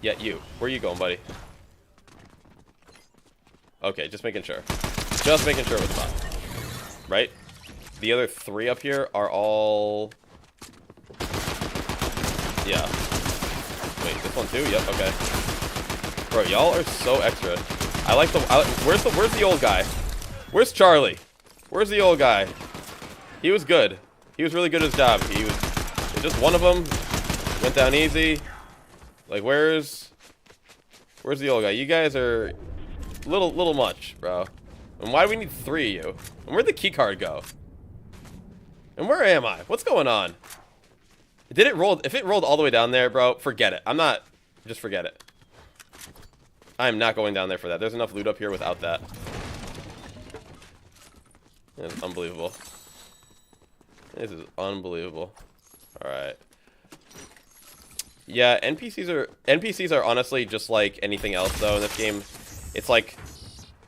Yeah, you. Where are you going, buddy? Okay, just making sure. Just making sure it was fine. Right? The other three up here are all... Yeah. Wait, this one too? Yep, okay. Bro, y'all are so extra. I like the... where's the old guy? Where's Charlie? Where's the old guy? He was good. He was really good at his job. He was... Just one of them. Went down easy. Like, where's the old guy? You guys are... Little much, bro. And why do we need three of you? And where'd the key card go? And where am I? What's going on? Did it roll? If it rolled all the way down there, bro, forget it. I'm not... Just forget it. I am not going down there for that. There's enough loot up here without that. It's unbelievable. This is unbelievable. Alright. Yeah, NPCs are honestly just like anything else, though, in this game. It's like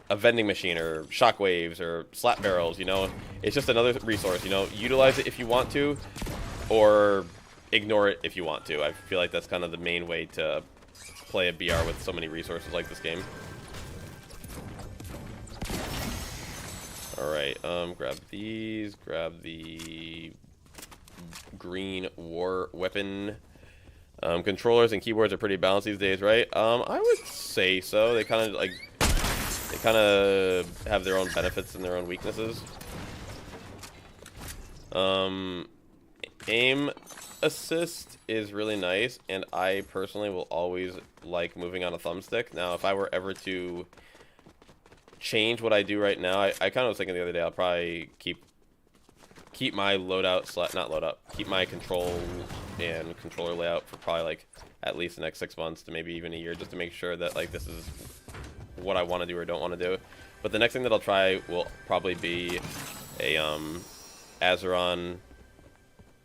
a vending machine or shockwaves or slap barrels, you know? It's just another resource, you know? Utilize it if you want to, or ignore it if you want to. I feel like that's kind of the main way to play a BR with so many resources like this game. Alright, grab these, grab the green war weapon. Controllers and keyboards are pretty balanced these days, right? I would say so. They kind of have their own benefits and their own weaknesses. Aim assist is really nice, and I personally will always like moving on a thumbstick. Now, if I were ever to change what I do right now, I kind of was thinking the other day I'll probably keep my keep my control and controller layout for probably like at least the next 6 months to maybe even a year, just to make sure that like this is what I want to do or don't want to do. But the next thing that I'll try will probably be a Azeron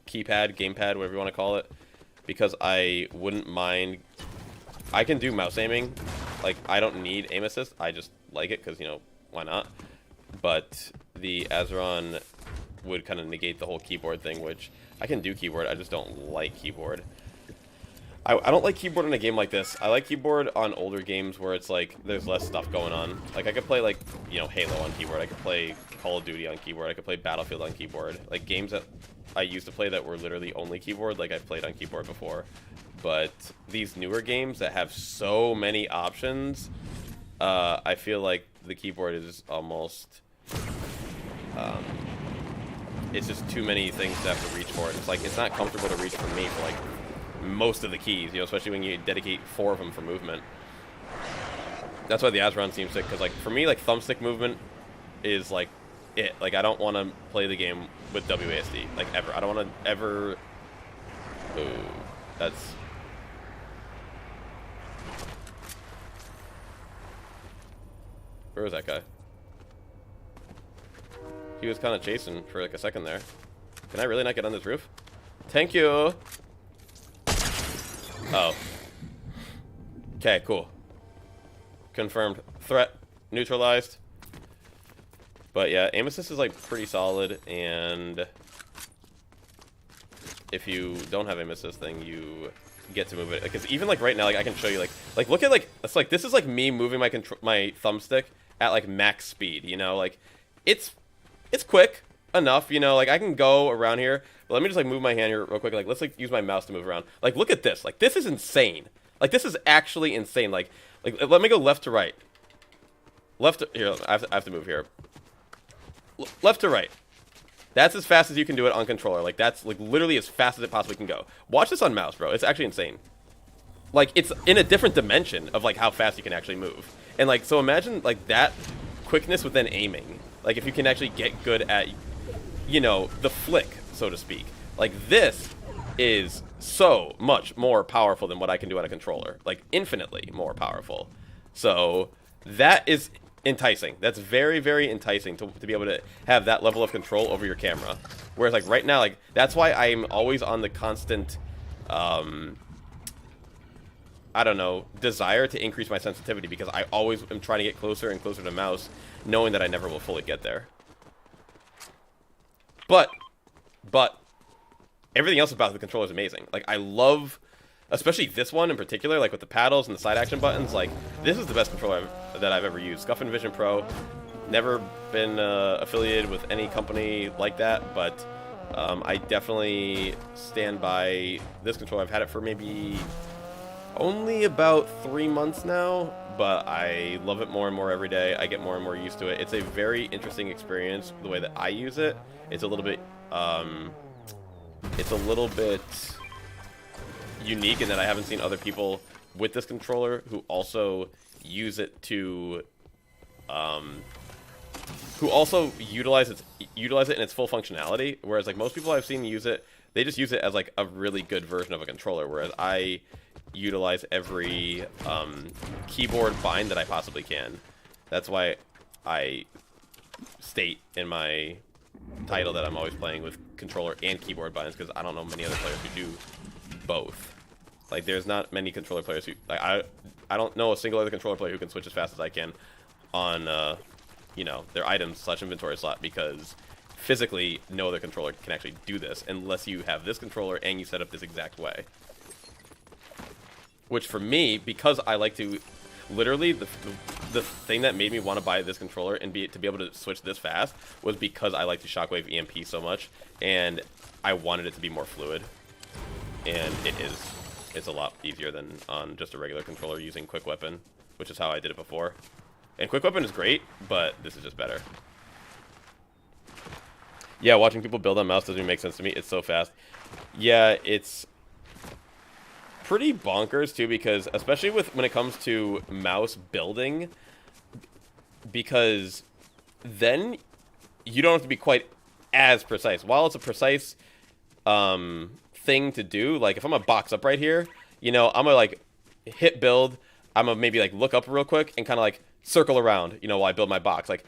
keypad, gamepad, whatever you want to call it, because I wouldn't mind. I can do mouse aiming, like I don't need aim assist. I just like it because, you know, why not? But the Azeron would kind of negate the whole keyboard thing, which I can do keyboard. I just don't like keyboard. I don't like keyboard in a game like this. I like keyboard on older games where it's like there's less stuff going on. Like I could play like, you know, Halo on keyboard. I could play Call of Duty on keyboard. I could play Battlefield on keyboard. Like games that I used to play that were literally only keyboard, like I've played on keyboard before. But these newer games that have so many options, I feel like the keyboard is almost it's just too many things to have to reach for. It's like it's not comfortable to reach for me for like most of the keys, you know, especially when you dedicate 4 of them for movement. That's why the Azeron seems sick, because like for me, like thumbstick movement is like it. Like I don't want to play the game with WASD, like ever. I don't want to ever. Ooh, that's. Where was that guy? He was kind of chasing for like a second there. Can I really not get on this roof? Thank you. Oh. Okay, cool. Confirmed. Threat neutralized. But yeah, aim assist is like pretty solid, and if you don't have aim assist, then you get to move it. Because even like right now, like I can show you like look at like it's like this is like me moving my thumbstick at like max speed. You know, like it's quick enough. You know, like I can go around here. But let me just like move my hand here real quick. Like let's like use my mouse to move around. Like look at this. Like this is insane. Like this is actually insane. Like let me go left to right. Left to, here. I have to move here. left to right. That's as fast as you can do it on controller. Like, that's like literally as fast as it possibly can go. Watch this on mouse, bro. It's actually insane. Like, it's in a different dimension of like how fast you can actually move. And like, so imagine like that quickness with then aiming. Like, if you can actually get good at, you know, the flick, so to speak. Like, this is so much more powerful than what I can do on a controller. Like, infinitely more powerful. So that is enticing. That's very, very enticing to be able to have that level of control over your camera. Whereas like right now, like, that's why I'm always on the constant I don't know, desire to increase my sensitivity, because I always am trying to get closer and closer to mouse, knowing that I never will fully get there. But everything else about the controller is amazing. Like, I love, especially this one in particular, like with the paddles and the side action buttons. Like, this is the best controller that I've ever used. Scuff and Vision Pro. Never been affiliated with any company like that, but I definitely stand by this controller. I've had it for maybe only about 3 months now, but I love it more and more every day. I get more and more used to it. It's a very interesting experience the way that I use it. It's a little bit unique in that I haven't seen other people with this controller who also use it to who also utilize it in its full functionality, whereas like most people I've seen use it, they just use it as like a really good version of a controller, whereas I utilize every keyboard bind that I possibly can. That's why I state in my title that I'm always playing with controller and keyboard binds, because I don't know many other players who do both. Like, there's not many controller players who, like, I don't know a single other controller player who can switch as fast as I can on you know, their items / inventory slot, because physically no other controller can actually do this unless you have this controller and you set up this exact way. Which for me, because I like to literally the thing that made me want to buy this controller and to be able to switch this fast was because I like to shockwave EMP so much, and I wanted it to be more fluid, and it's a lot easier than on just a regular controller using Quick Weapon, which is how I did it before. And Quick Weapon is great, but this is just better. Yeah, watching people build on mouse doesn't even make sense to me. It's so fast. Yeah, it's pretty bonkers too, because especially when it comes to mouse building, because then you don't have to be quite as precise. While it's a precise thing to do, like if I'm gonna box up right here, you know, I'm gonna like hit build, I'm gonna maybe like look up real quick and kind of like circle around, you know, while I build my box. Like,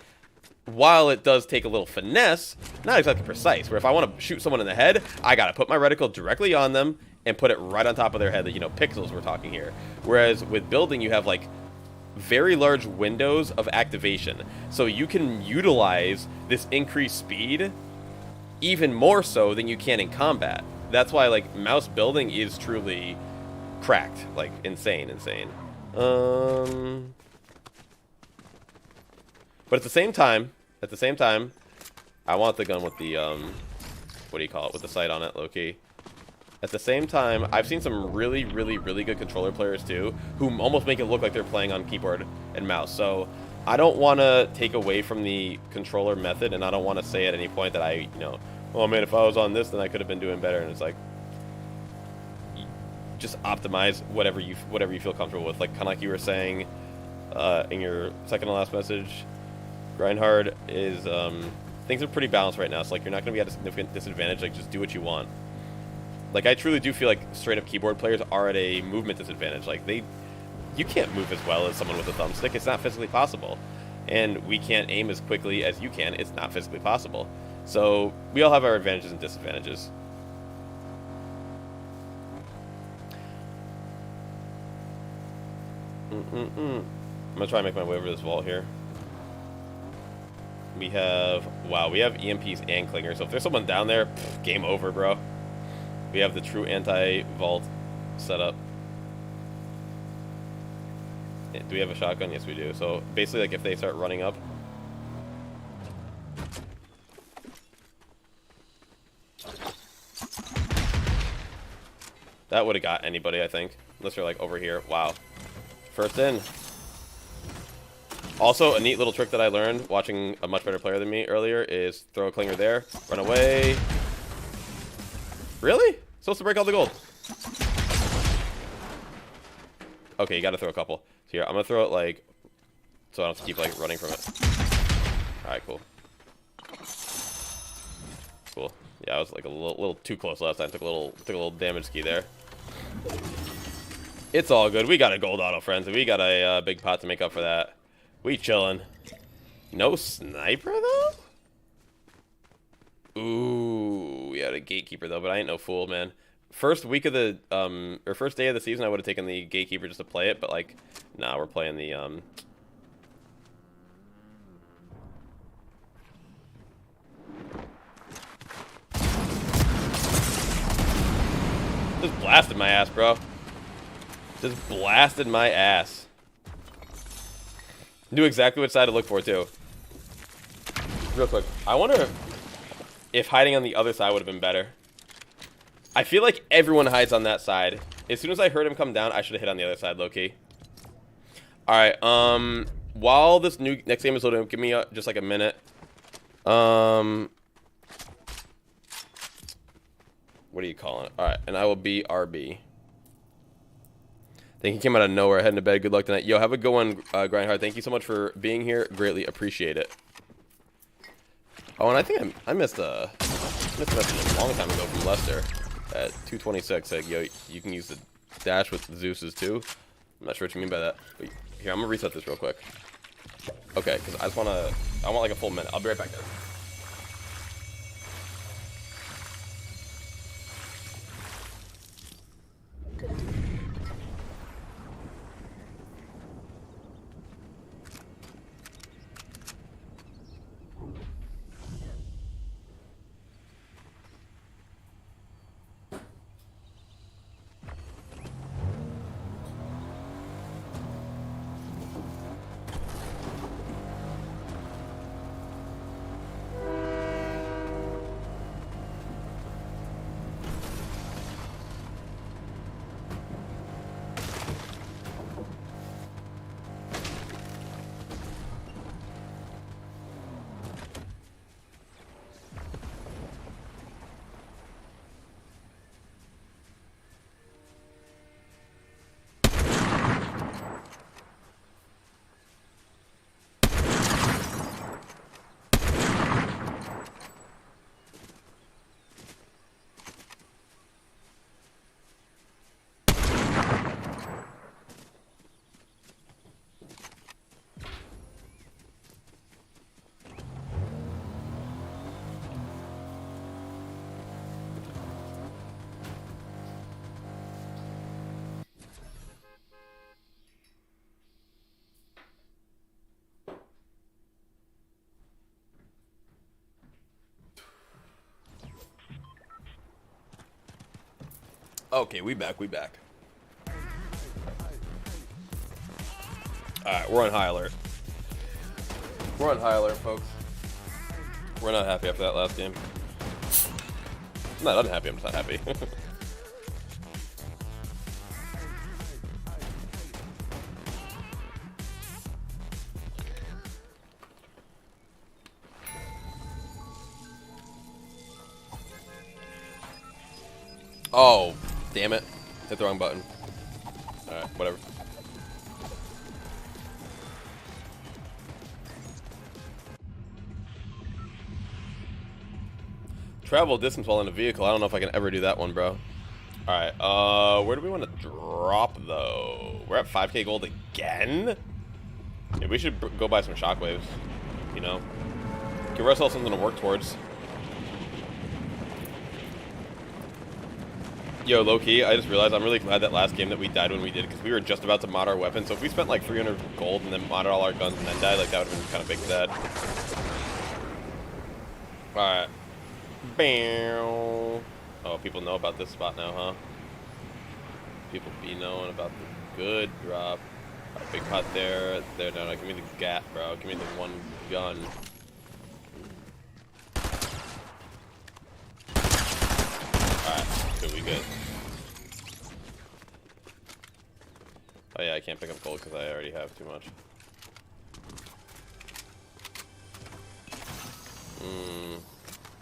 while it does take a little finesse, not exactly precise, where if I want to shoot someone in the head, I gotta put my reticle directly on them and put it right on top of their head, you know, pixels we're talking here. Whereas with building, you have like very large windows of activation, so you can utilize this increased speed even more so than you can in combat. That's why like mouse building is truly cracked, like insane. But at the same time, I want the gun with the what do you call it, with the sight on it, low-key. At the same time, I've seen some really good controller players too, who almost make it look like they're playing on keyboard and mouse. So I don't want to take away from the controller method, and I don't want to say at any point that I, you know, oh man, if I was on this, then I could have been doing better. And it's like, just optimize whatever you feel comfortable with. Like, kind of like you were saying in your second to last message, grind hard is things are pretty balanced right now. So like, you're not going to be at a significant disadvantage. Like, just do what you want. Like, I truly do feel like straight up keyboard players are at a movement disadvantage. Like, you can't move as well as someone with a thumbstick. It's not physically possible. And we can't aim as quickly as you can. It's not physically possible. So we all have our advantages and disadvantages. I'm gonna try and make my way over this wall here. We have EMPs and clingers. So if there's someone down there, game over, bro. We have the true anti-vault setup. Do we have a shotgun? Yes, we do. So basically, like, if they start running up, that would have got anybody, I think. Unless they're like over here. Wow. First in. Also, a neat little trick that I learned watching a much better player than me earlier is throw a clinger there, run away. Really? Supposed to break all the gold. Okay, you gotta throw a couple. So here, I'm gonna throw it like, so I don't have to keep like running from it. Alright, cool. Cool. Yeah, I was like a little too close last time. Took a little damage ski there. It's all good. We got a gold auto, friends, and we got a big pot to make up for that. We chillin'. No sniper though? Ooh, we had a gatekeeper though, but I ain't no fool, man. First week of the or first day of the season, I would have taken the gatekeeper just to play it, but like, nah, we're playing the Just blasted my ass, bro. Just blasted my ass. Knew exactly which side to look for, too. Real quick. I wonder if hiding on the other side would have been better. I feel like everyone hides on that side. As soon as I heard him come down, I should have hit on the other side, low-key. Alright, while this next game is loading, give me just like a minute. What are you calling it? Alright, and I will be RB. Think he came out of nowhere, heading to bed. Good luck tonight. Yo, have a good one, Grindhard. Thank you so much for being here. Greatly appreciate it. Oh, and I think I missed a message a long time ago from Lester at 2:26. Like, yo, you can use the dash with Zeus's too. I'm not sure what you mean by that. But here, I'm gonna reset this real quick. Okay, because I want like a full minute. I'll be right back, guys. Okay, we back. Alright, we're on high alert. We're on high alert, folks. We're not happy after that last game. I'm not unhappy, I'm just not happy. Oh, damn it. Hit the wrong button. Alright, whatever. Travel distance while in a vehicle. I don't know if I can ever do that one, bro. Alright, where do we want to drop, though? We're at 5k gold again? Yeah, we should go buy some shockwaves. You know? Give ourselves something to work towards. Yo, low-key, I just realized I'm really glad that last game that we died when we did, because we were just about to mod our weapon. So if we spent like 300 gold and then modded all our guns and then died, like that would have been kind of big sad. Alright. Bam. Oh, people know about this spot now, huh? People be knowing about the good drop. Right, big pot there. There, no, give me the gat, bro. Give me the one gun. Alright, good, we good. Oh yeah, I can't pick up gold because I already have too much.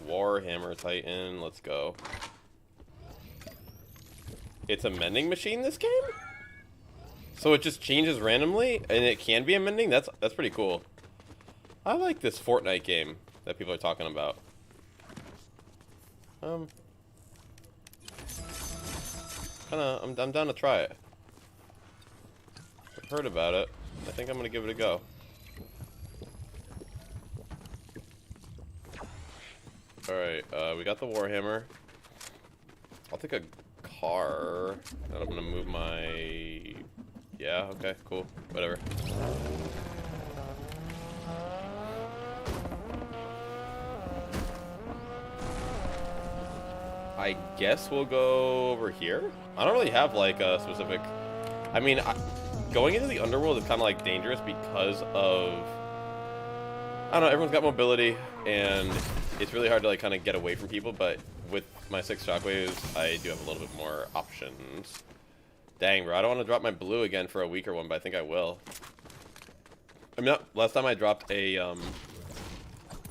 Warhammer Titan, let's go. It's a mending machine, this game? So it just changes randomly, and it can be a mending? That's pretty cool. I like this Fortnite game that people are talking about. I'm down to try it. I've heard about it. I think I'm gonna give it a go. Alright, we got the Warhammer. I'll take a car. And I'm gonna move my... Yeah, okay, cool. Whatever. I guess we'll go over here. I don't really have like a specific... I mean, going into the underworld is kind of like dangerous because of... I don't know, everyone's got mobility, and it's really hard to like kind of get away from people, but with my 6 shockwaves, I do have a little bit more options. Dang, bro, I don't want to drop my blue again for a weaker one, but I think I will. I mean, last time I dropped a, what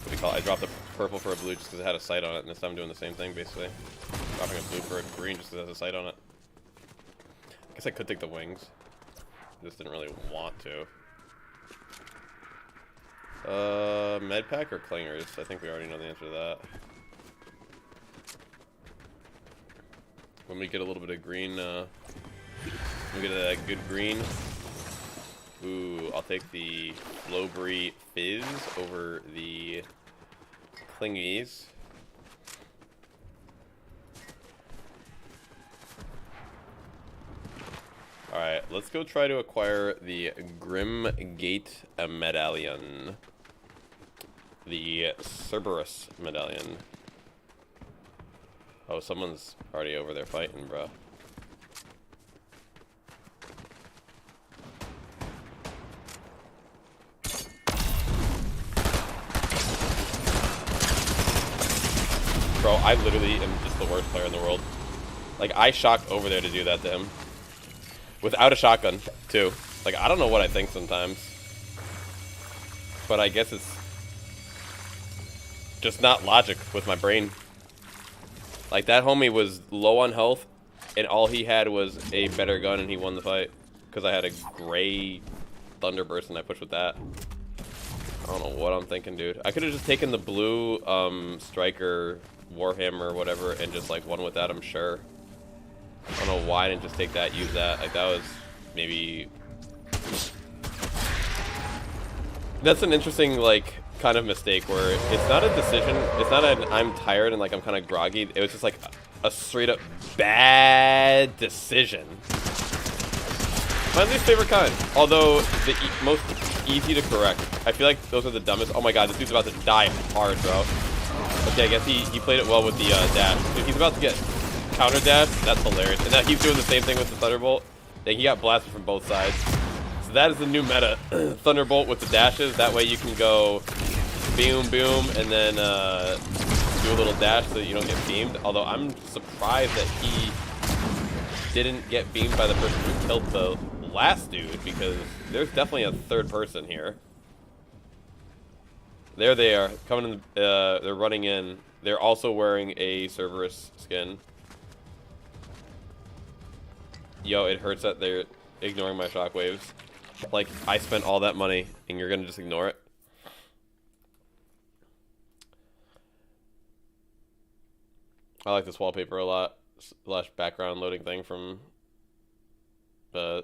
do you call it? I dropped a purple for a blue just because it had a sight on it, and this time I'm doing the same thing, basically. Dropping a blue for a green just because it has a sight on it. I guess I could take the wings. Just didn't really want to. Med pack or clingers? I think we already know the answer to that. When we get a little bit of green, we get that good green. Ooh, I'll take the Flowberry Fizz over the Clingies. Alright, let's go try to acquire the Grim Gate Medallion. The Cerberus Medallion. Oh, someone's already over there fighting, bro. Bro, I literally am just the worst player in the world. Like, I shocked over there to do that to him. Without a shotgun, too. Like, I don't know what I think sometimes. But I guess it's just not logic with my brain. Like, that homie was low on health, and all he had was a better gun, and he won the fight. Because I had a gray Thunderburst, and I pushed with that. I don't know what I'm thinking, dude. I could have just taken the blue Striker, Warhammer, whatever, and just, like, won with that, I'm sure. I don't know why I didn't just take that, use that. Like, that was maybe... That's an interesting, like, kind of mistake where it's not a decision. It's not an I'm tired and, like, I'm kind of groggy. It was just, like, a straight-up bad decision. My least favorite kind. Although, the most easy to correct. I feel like those are the dumbest. Oh, my God. This dude's about to die hard, bro. Okay, I guess he played it well with the dash. Dude, he's about to get... counter dash, that's hilarious. And now he's doing the same thing with the Thunderbolt. Then he got blasted from both sides. So that is the new meta. Thunderbolt with the dashes. That way you can go boom, boom, and then do a little dash so that you don't get beamed. Although I'm surprised that he didn't get beamed by the person who killed the last dude, because there's definitely a third person here. There they are, coming in. They're running in. They're also wearing a Cerberus skin. Yo, it hurts that they're ignoring my shockwaves. Like, I spent all that money, and you're gonna just ignore it? I like this wallpaper a lot. Slash background loading thing from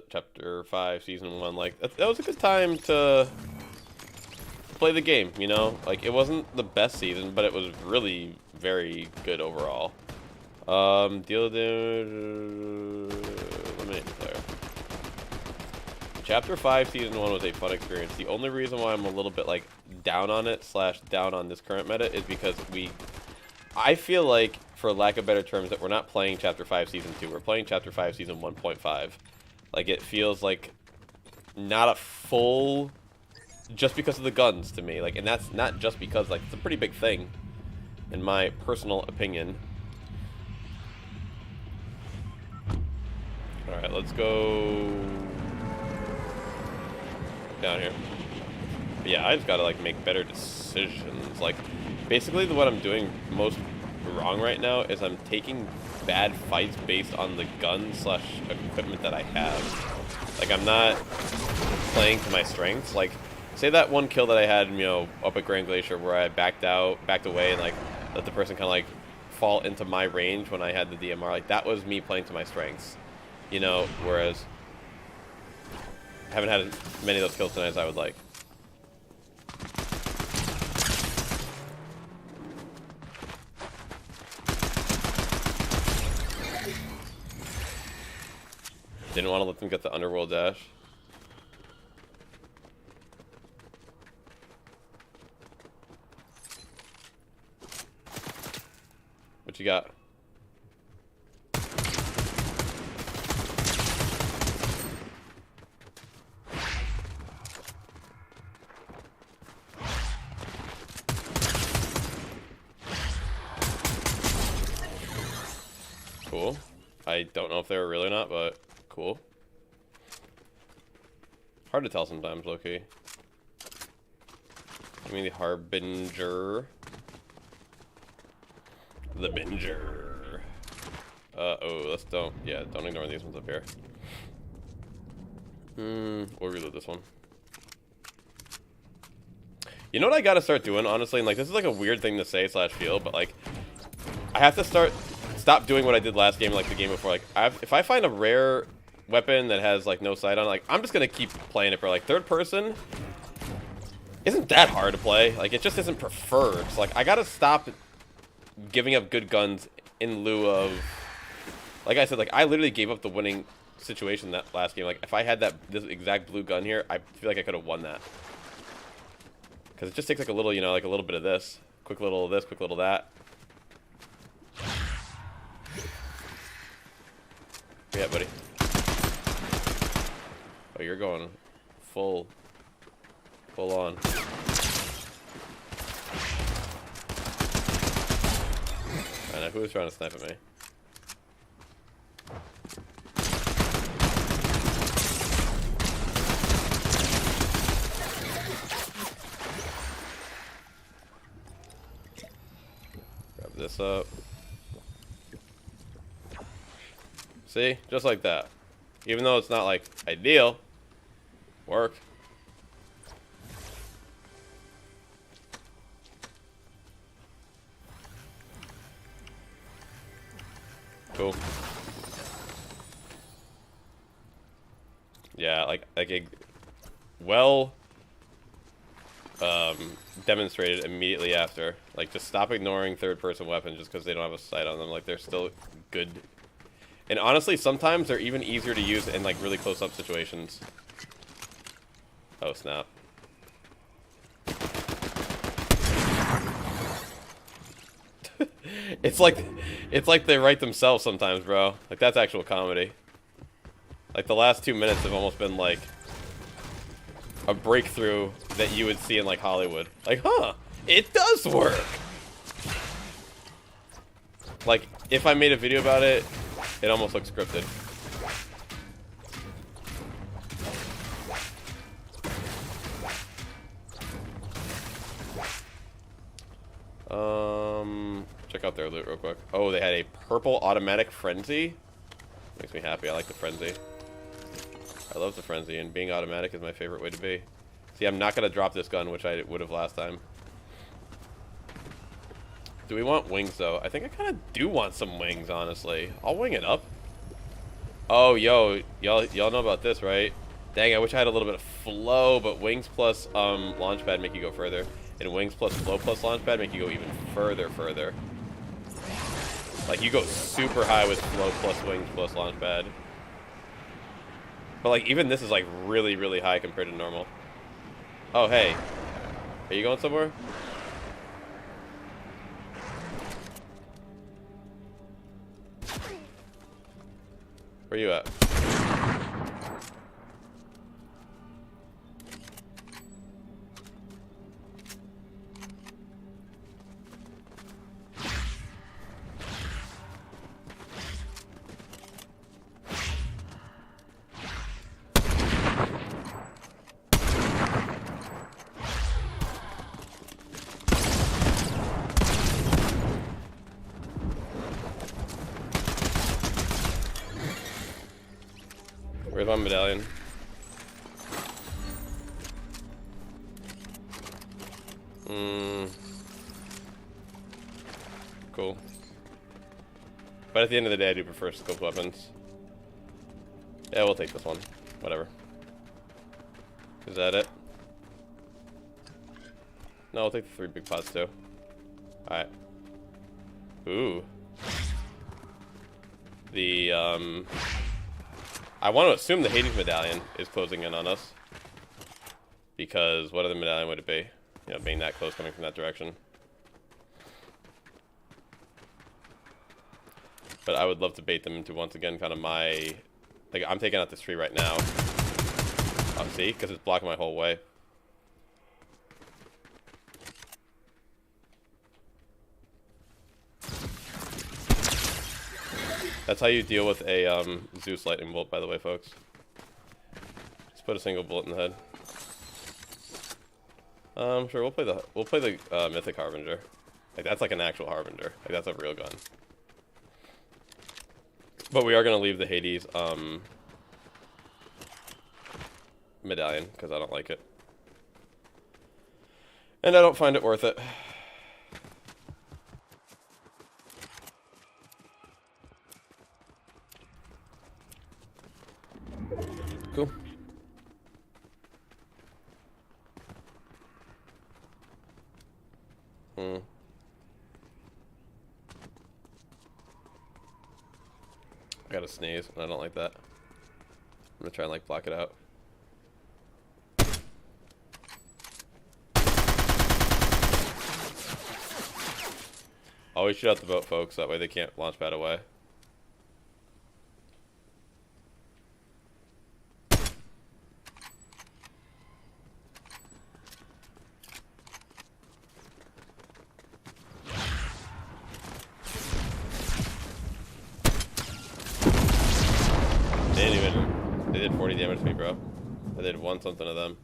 Chapter 5, Season 1. Like, that was a good time to play the game, you know? Like, it wasn't the best season, but it was really very good overall. Deal eliminate the player. Chapter 5, Season 1 was a fun experience. The only reason why I'm a little bit, like, down on it, slash down on this current meta, is because I feel like, for lack of better terms, that we're not playing Chapter 5, Season 2. We're playing Chapter 5, Season 1.5. Like, it feels like not a full... just because of the guns, to me. Like, and that's not just because, like, it's a pretty big thing, in my personal opinion. Alright, let's go down here. But yeah, I just gotta, like, make better decisions. Like, basically what I'm doing most wrong right now is I'm taking bad fights based on the gun slash equipment that I have. Like, I'm not playing to my strengths. Like, say that one kill that I had, you know, up at Grand Glacier where I backed away and like let the person kind of like fall into my range when I had the DMR. Like, that was me playing to my strengths, you know, whereas I haven't had as many of those kills tonight as I would like. Didn't want to let them get the underworld dash. What you got? Cool. I don't know if they were real or not, but cool. Hard to tell sometimes, low-key. Give me the Harbinger. The Binger. Oh, let's don't ignore these ones up here. We'll reload this one. You know what I gotta start doing, honestly? And like, this is like a weird thing to say slash feel, but like, I have to stop doing what I did last game, like the game before. Like, if I find a rare weapon that has like no sight on, like, I'm just gonna keep playing it, for like third person isn't that hard to play. Like, it just isn't preferred. So like, I gotta stop giving up good guns in lieu of, like I said, like, I literally gave up the winning situation that last game. Like, if I had this exact blue gun here, I feel like I could have won that. Because it just takes like a little, you know, like a little bit of this, quick little of this, quick little that. Yeah, buddy. Oh, you're going full on. I know who was trying to snipe at me. Grab this up. See? Just like that. Even though it's not like ideal. Work. Cool. Yeah, like a well demonstrated immediately after. Like, just stop ignoring third-person weapons just because they don't have a sight on them. Like, they're still good. And honestly, sometimes they're even easier to use in like really close-up situations. Oh, snap. It's like they write themselves sometimes, bro. Like, that's actual comedy. Like, the last 2 minutes have almost been like a breakthrough that you would see in like Hollywood. Like, huh, it does work. Like, if I made a video about it, it almost looks scripted. Check out their loot real quick. Oh, they had a purple automatic frenzy. Makes me happy. I like the frenzy. I love the frenzy, and being automatic is my favorite way to be. See, I'm not gonna drop this gun, which I would have last time. Do we want wings though? I think I kind of do want some wings, honestly. I'll wing it up. Oh, yo, y'all know about this, right? Dang, I wish I had a little bit of flow, but wings plus launchpad make you go further, and wings plus flow plus launchpad make you go even further. Like, you go super high with flow plus wings plus launchpad. But like, even this is like really, really high compared to normal. Oh, hey, are you going somewhere? Where you at? Where's my medallion? Cool. But at the end of the day, I do prefer scoped weapons. Yeah, we'll take this one. Whatever. Is that it? No, I'll take the 3 big pots too. Alright. Ooh. The, I want to assume the Hades medallion is closing in on us. Because what other medallion would it be? You know, being that close coming from that direction. But I would love to bait them into, once again, kind of my... Like, I'm taking out this tree right now. Oh, see? Because it's blocking my whole way. That's how you deal with a Zeus lightning bolt, by the way, folks. Just put a single bullet in the head. Sure, we'll play the Mythic Harbinger. Like, that's like an actual Harbinger. Like, that's a real gun. But we are gonna leave the Hades medallion because I don't like it, and I don't find it worth it. Cool. I gotta sneeze, and I don't like that. I'm gonna try and like block it out. Always shoot out the boat, folks. That way they can't launch pad away. They did 40 damage to me, bro. I did 1 something to them.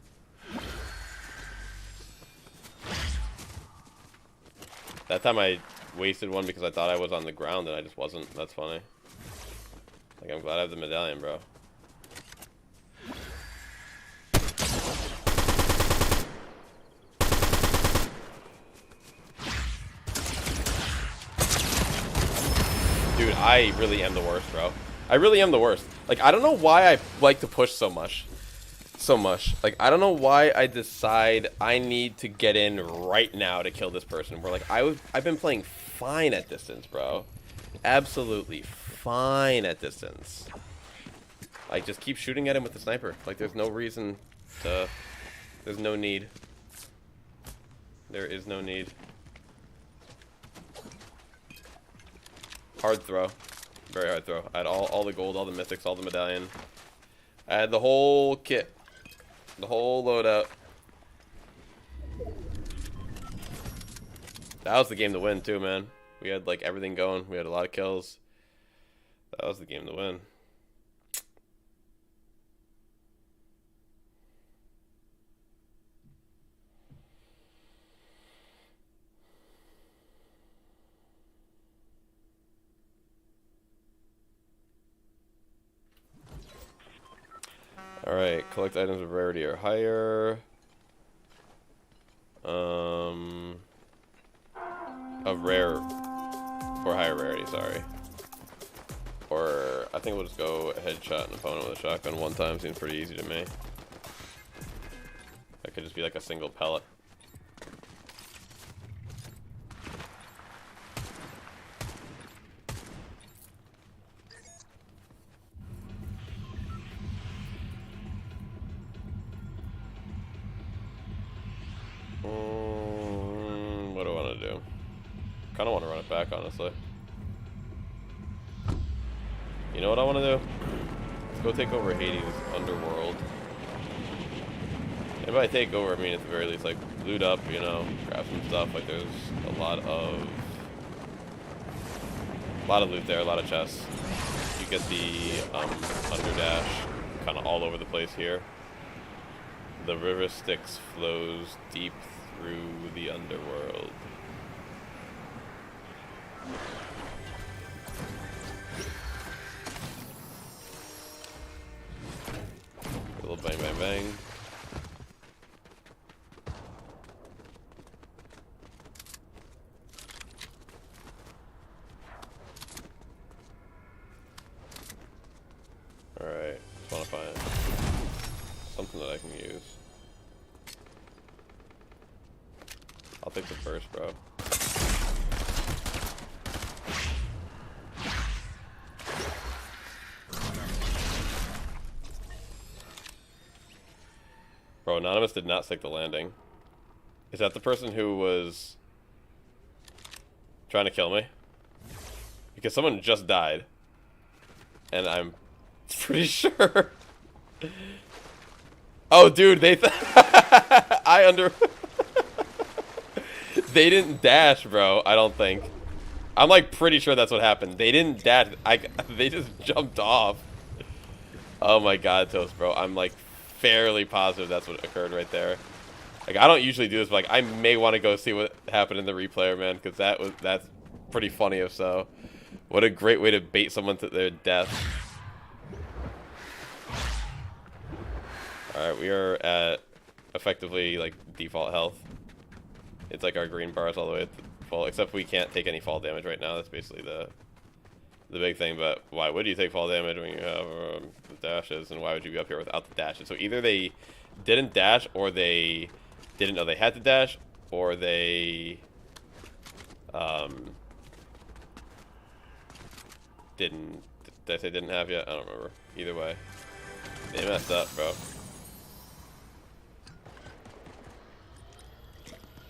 That time I wasted one because I thought I was on the ground and I just wasn't. That's funny. Like, I'm glad I have the medallion, bro. Dude, I really am the worst, bro. I really am the worst. Like, I don't know why I like to push so much. Like, I don't know why I decide I need to get in right now to kill this person. Where, like, I've been playing fine at distance, bro. Absolutely fine at distance. Like, just keep shooting at him with the sniper. Like, there's no reason to... There's no need. There is no need. Hard throw. Very hard throw. I had all the gold, all the mythics, all the medallion. I had the whole kit. The whole loadout. That was the game to win too, man. We had like everything going. We had a lot of kills. That was the game to win. Alright, collect items of rarity or higher. Of rare or higher rarity, sorry. Or I think we'll just go headshot an opponent with a shotgun one time. Seems pretty easy to me. That could just be like a single pellet. What do I want to do? Kind of want to run it back, honestly. You know what I want to do? Let's go take over Hades' underworld. And by take over, I mean at the very least, like, loot up, you know, grab some stuff. Like, there's a lot of loot there, a lot of chests. You get the underdash kind of all over the place here. The river Styx flows deep through the underworld. I can use. I'll take the first, bro. Bro, Anonymous did not stick the landing. Is that the person who was trying to kill me? Because someone just died. And I'm pretty sure. Oh, dude, they they didn't dash, bro. I don't think. I'm like pretty sure that's what happened. They didn't dash. They just jumped off. Oh my god, Toast, bro. I'm like fairly positive that's what occurred right there. Like, I don't usually do this, but like I may want to go see what happened in the replayer, man, because that's pretty funny if so. What a great way to bait someone to their death. Alright, we are at effectively like default health. It's like our green bars all the way to full, except we can't take any fall damage right now. That's basically the big thing. But why would you take fall damage when you have the dashes, and why would you be up here without the dashes? So either they didn't dash, or they didn't know they had to dash, or they didn't. Did I say didn't have yet? I don't remember. Either way, they messed up, bro.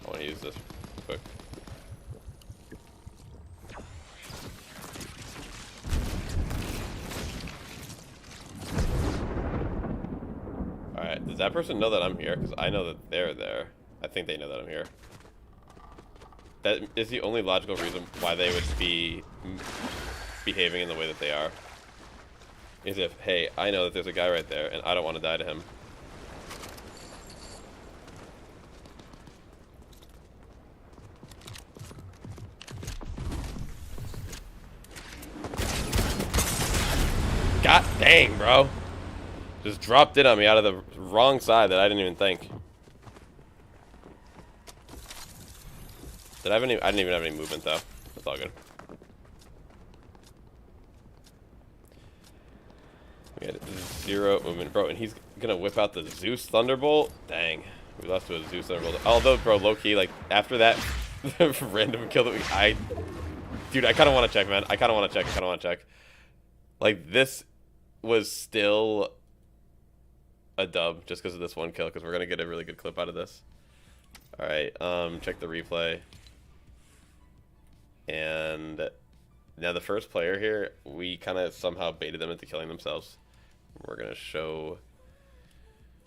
I want to use this quick. Alright, does that person know that I'm here? Because I know that they're there. I think they know that I'm here. That is the only logical reason why they would be behaving in the way that they are. Is if, hey, I know that there's a guy right there, and I don't want to die to him. God dang, bro. Just dropped in on me out of the wrong side that I didn't even think. Did I have any? I didn't even have any movement though. That's all good. We had 0 movement, bro, and he's gonna whip out the Zeus Thunderbolt. Dang, we lost to a Zeus Thunderbolt. Although, bro, low key, like after that random kill that dude, I kind of want to check, man. I kind of want to check. Like, this was still a dub just because of this one kill, because we're gonna get a really good clip out of this. All right, check the replay. And now the first player here, we kind of somehow baited them into killing themselves. We're gonna show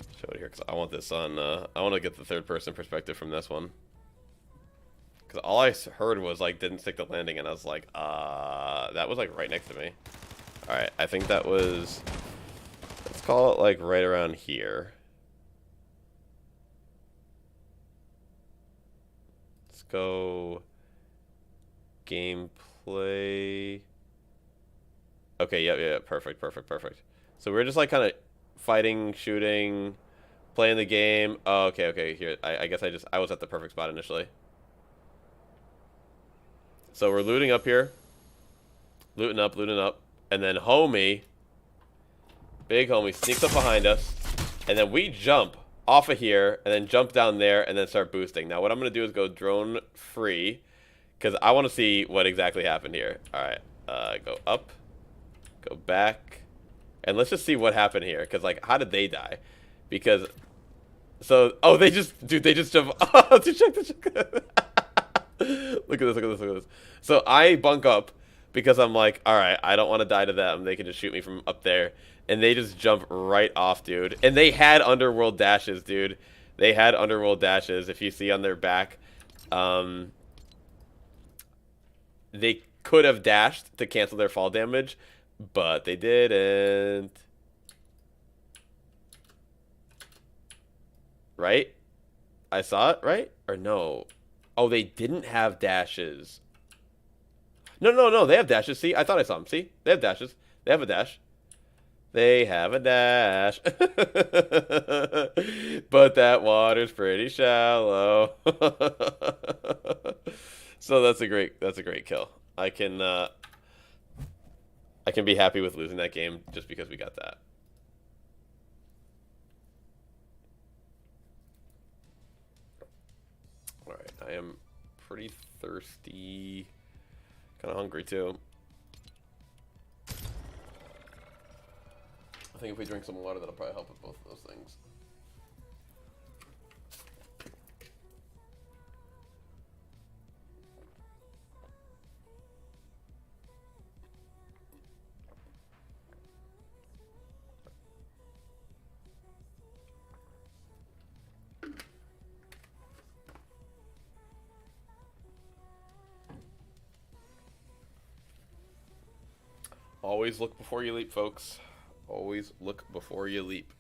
it here because I want this on. I want to get the third person perspective from this one. Because all I heard was like didn't stick the landing, and I was like, that was like right next to me. All right, I think that was. Let's call it like right around here. Let's go. Gameplay. Okay, yeah, perfect. So we're just like kind of fighting, shooting, playing the game. Oh, okay, here. I guess I was at the perfect spot initially. So we're looting up here. Looting up. And then homie, big homie, sneaks up behind us. And then we jump off of here and then jump down there and then start boosting. Now what I'm going to do is go drone free, because I want to see what exactly happened here. Alright, go up, go back, and let's just see what happened here. Because, like, how did they die? Because, so, oh, they just jump. Oh, check. Look at this. So I bunk up because I'm like, alright, I don't want to die to them. They can just shoot me from up there. And they just jump right off, dude. And they had underworld dashes, dude. They had underworld dashes, if you see on their back. They could have dashed to cancel their fall damage, but they didn't. Right? I saw it, right? Or no? Oh, they didn't have dashes. No, they have dashes. See? I thought I saw them. See? They have dashes. They have a dash. They have a dash. But that water's pretty shallow. So that's a great kill. I can be happy with losing that game just because we got that. I am pretty thirsty. Kind of hungry too. I think if we drink some water, that'll probably help with both of those things. Always look before you leap, folks. Always look before you leap.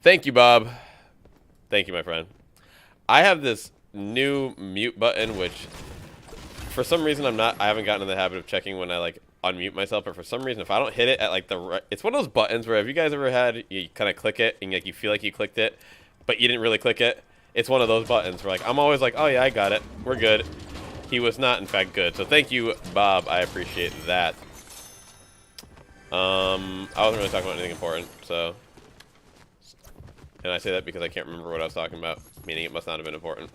Thank you, Bob. Thank you, my friend. I have this new mute button, which for some reason I haven't gotten in the habit of checking when I like unmute myself, but for some reason if I don't hit it at like the right, it's one of those buttons where have you guys ever had, you kind of click it and like you feel like you clicked it, but you didn't really click it? It's one of those buttons where like I'm always like, oh yeah, I got it. We're good. He was not in fact good. So thank you, Bob. I appreciate that. I wasn't really talking about anything important, so. And I say that because I can't remember what I was talking about, meaning it must not have been important.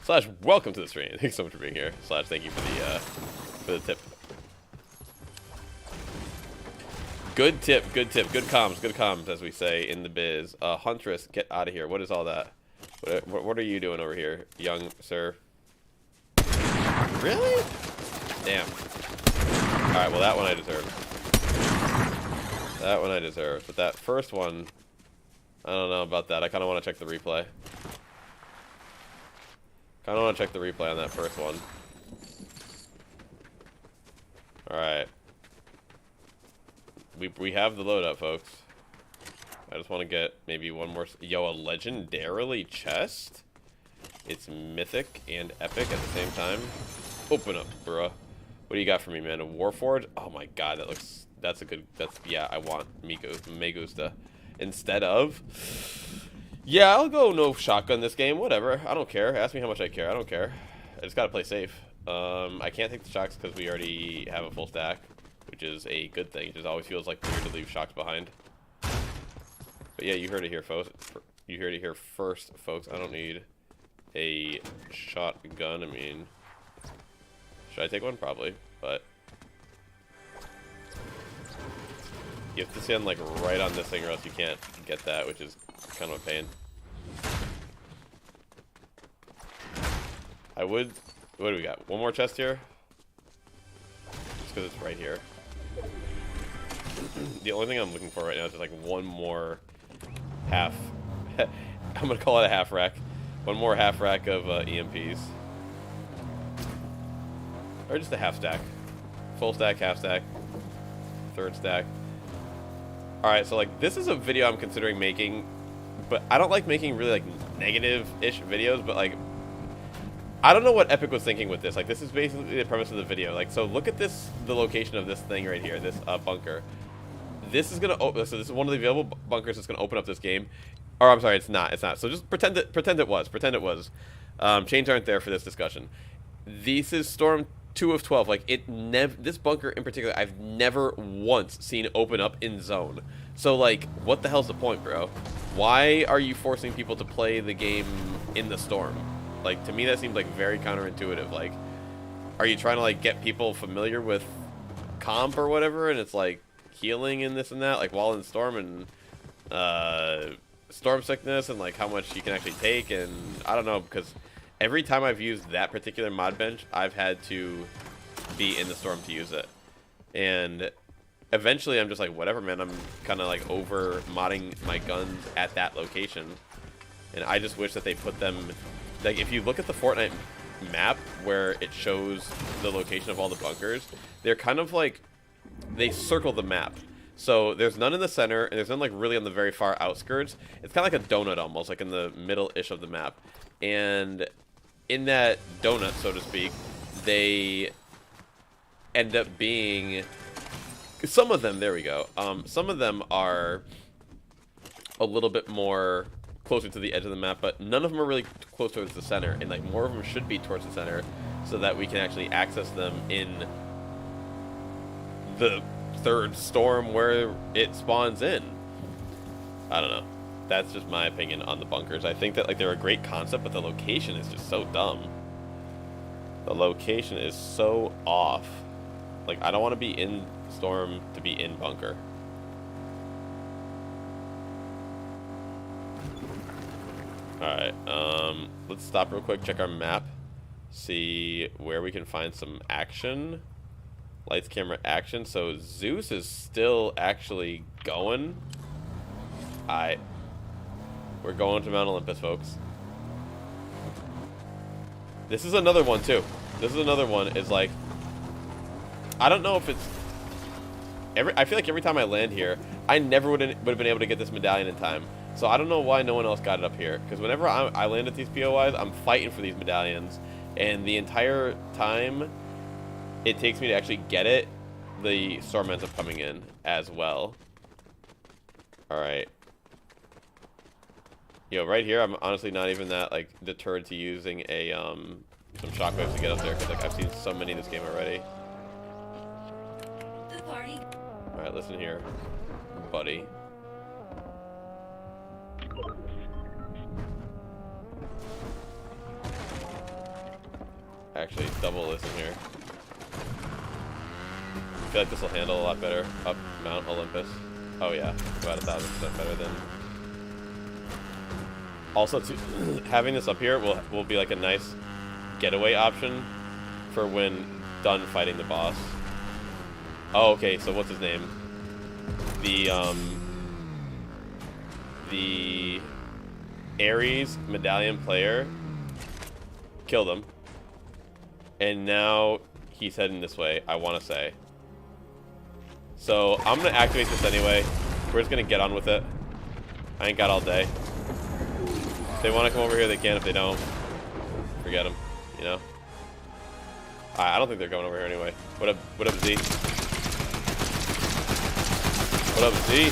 Slash, welcome to the stream. Thanks so much for being here. Slash, thank you for the tip. Good tip, good tip, good comms, as we say in the biz. Huntress, get out of here. What is all that? What are you doing over here, young sir? Really? Damn. Alright, well that one I deserved. That one I deserved. But that first one, I don't know about that. I kind of want to check the replay. Kind of want to check the replay on that first one. Alright. We have the loadout, folks. I just want to get maybe one more. Yo, a legendarily chest? It's mythic and epic at the same time. Open up, bruh. What do you got for me, man? A Warforged? Oh my god, that's a good, yeah, I want Me Gusta. Instead of, yeah, I'll go no shotgun this game, whatever. I don't care. Ask me how much I care. I don't care. I just gotta play safe. I can't take the shocks because we already have a full stack, which is a good thing. It just always feels like weird to leave shocks behind. But yeah, you heard it here, folks. You heard it here first, folks. I don't need a shotgun. I mean, should I take one? Probably, but you have to stand like right on this thing or else you can't get that, which is kind of a pain. I would, what do we got? One more chest here? Just because it's right here. The only thing I'm looking for right now is just like one more half, I'm going to call it a half rack. One more half rack of EMPs. Or just a half stack. Full stack, half stack, third stack. Alright, so like this is a video I'm considering making, but I don't like making really like negative-ish videos, but like I don't know what Epic was thinking with this. Like this is basically the premise of the video. Like so look at this, the location of this thing right here, this bunker. This is gonna open, so this is one of the available bunkers that's gonna open up this game. Or I'm sorry, it's not. So just pretend it was. Chains aren't there for this discussion. This is Storm 2 of 12. Like this bunker in particular, I've never once seen open up in zone. So like, what the hell's the point, bro? Why are you forcing people to play the game in the storm? Like to me, that seems like very counterintuitive. Like, are you trying to like get people familiar with comp or whatever? And it's like healing and this and that, like while in storm and storm sickness and like how much you can actually take, and I don't know, because every time I've used that particular mod bench, I've had to be in the storm to use it. And eventually I'm just like, whatever, man, I'm kind of like over modding my guns at that location. And I just wish that they put them, like if you look at the Fortnite map where it shows the location of all the bunkers, they're kind of like, they circle the map. So there's none in the center, and there's none like really on the very far outskirts. It's kind of like a donut almost, like in the middle-ish of the map. And in that donut, so to speak, they end up being, some of them, there we go, some of them are a little bit more closer to the edge of the map, but none of them are really close towards the center, and like more of them should be towards the center so that we can actually access them in the third storm where it spawns in. I don't know. That's just my opinion on the bunkers. I think that like they're a great concept, but the location is just so dumb. The location is so off. Like I don't want to be in storm to be in bunker. Alright, let's stop real quick, check our map, see where we can find some action. Lights, camera, action. So Zeus is still actually going. We're going to Mount Olympus, folks. This is another one too. This is another one. Is like, I don't know if it's I feel like every time I land here, I never would have been able to get this medallion in time. So I don't know why no one else got it up here. Because whenever I land at these POIs, I'm fighting for these medallions. And the entire time it takes me to actually get it, the storm ends up coming in as well. Alright. Yo, right here, I'm honestly not even that, like, deterred to using a, some shockwaves to get up there. Because, like, I've seen so many in this game already. Alright, listen here, buddy. Actually, double listen here. I feel like this will handle a lot better up Mount Olympus. Oh yeah, about 1,000% better than. Also, having this up here will be like a nice getaway option for when done fighting the boss. Oh, okay. So what's his name? The Ares medallion player killed him, and now he's heading this way. I want to say. So I'm gonna activate this anyway. We're just gonna get on with it. I ain't got all day. If they want to come over here, they can. If they don't, forget them. You know. I don't think they're going over here anyway. What up, Z? What up, Z?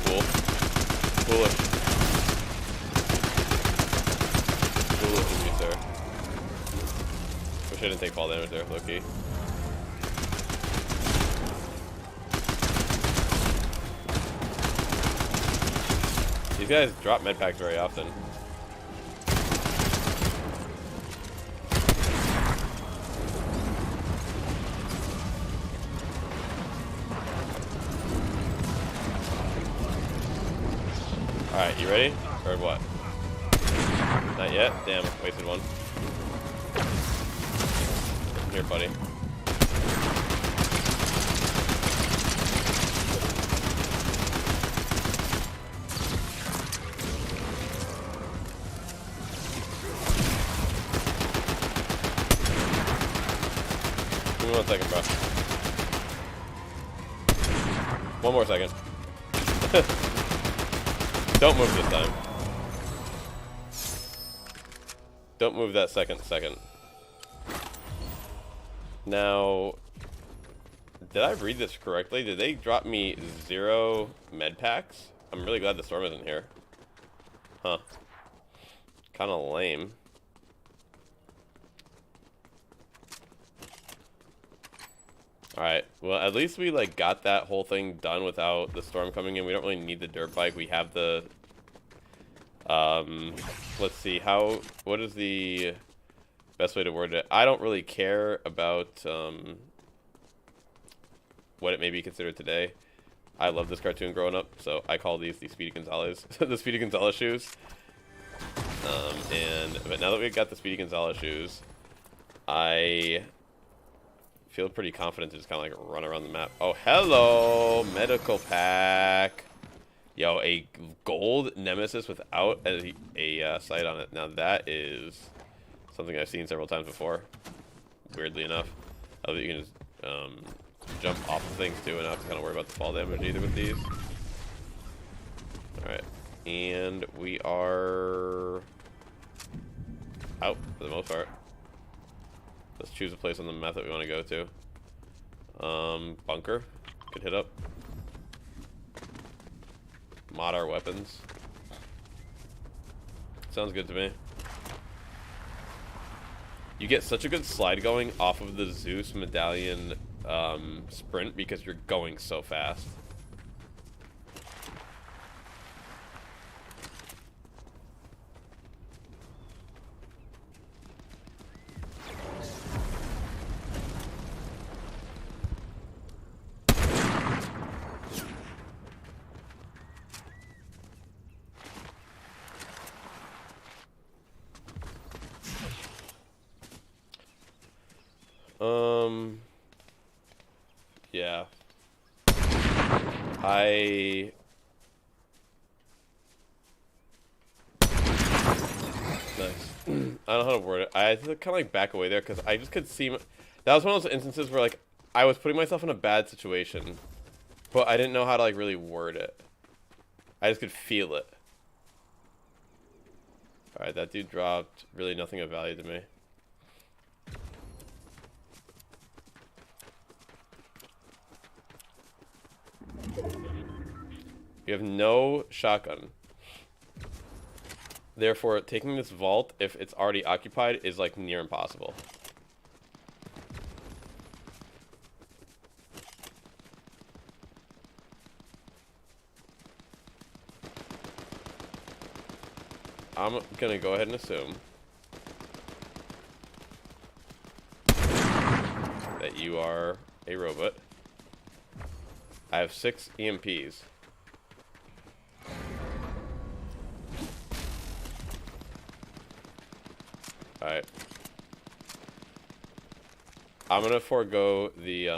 Cool. Cool. Cool of you, sir. Wish I didn't take fall damage there, low-key. These guys drop med packs very often. Alright, you ready? Or what? Not yet? Damn, wasted one. Here, buddy. Give me 1 second, bro. 1 more second. Don't move this time. Don't move that second. Now, did I read this correctly? Did they drop me 0 med packs? I'm really glad the storm isn't here. Huh. Kind of lame. Alright, well at least we like got that whole thing done without the storm coming in. We don't really need the dirt bike. We have the let's see, what is the best way to word it? I don't really care about what it may be considered today. I love this cartoon growing up, so I call these the Speedy Gonzalez the Speedy Gonzalez shoes. But now that we've got the Speedy Gonzalez shoes, I feel pretty confident to just kind of like run around the map. Oh, hello, medical pack. Yo, a gold nemesis without a sight on it. Now that is something I've seen several times before. Weirdly enough, I love that you can just jump off of things too, and not have to kind of worry about the fall damage either with these. All right, and we are out for the most part. Let's choose a place on the map that we want to go to. Bunker. Could hit up. Mod our weapons. Sounds good to me. You get such a good slide going off of the Zeus medallion sprint because you're going so fast. Yeah. Nice. I don't know how to word it. I had to kind of like back away there because I just could see. That was one of those instances where like I was putting myself in a bad situation, But I didn't know how to like really word it. I just could feel it. Alright, that dude dropped really nothing of value to me. You have no shotgun. Therefore, taking this vault, if it's already occupied, is like near impossible. I'm gonna go ahead and assume that you are a robot. I have 6 EMPs. Alright. I'm gonna forego the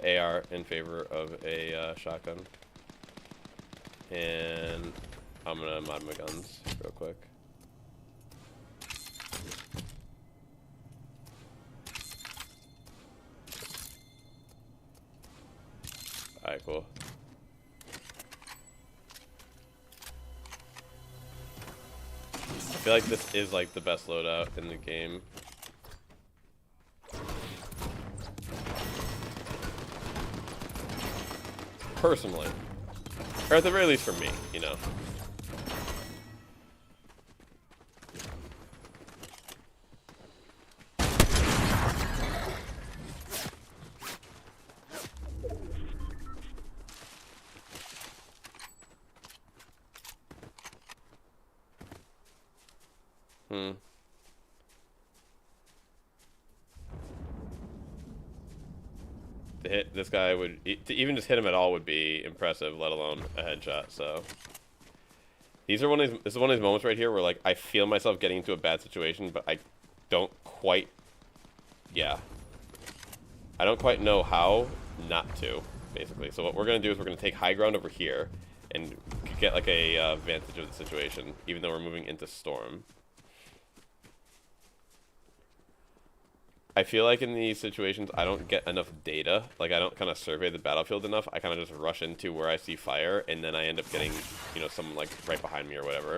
AR in favor of a shotgun. And I'm gonna mod my guns real quick. Alright, cool. I feel like this is like the best loadout in the game. Personally. Or at the very least for me, you know. To hit this guy would, to even just hit him at all would be impressive, let alone a headshot. So these are this is one of these moments right here where like I feel myself getting into a bad situation, but I don't quite, I don't quite know how not to, basically. So what we're gonna do is we're gonna take high ground over here and get like a advantage of the situation, even though we're moving into storm. I feel like in these situations, I don't get enough data. Like, I don't kind of survey the battlefield enough. I kind of just rush into where I see fire, and then I end up getting, you know, someone, like, right behind me or whatever.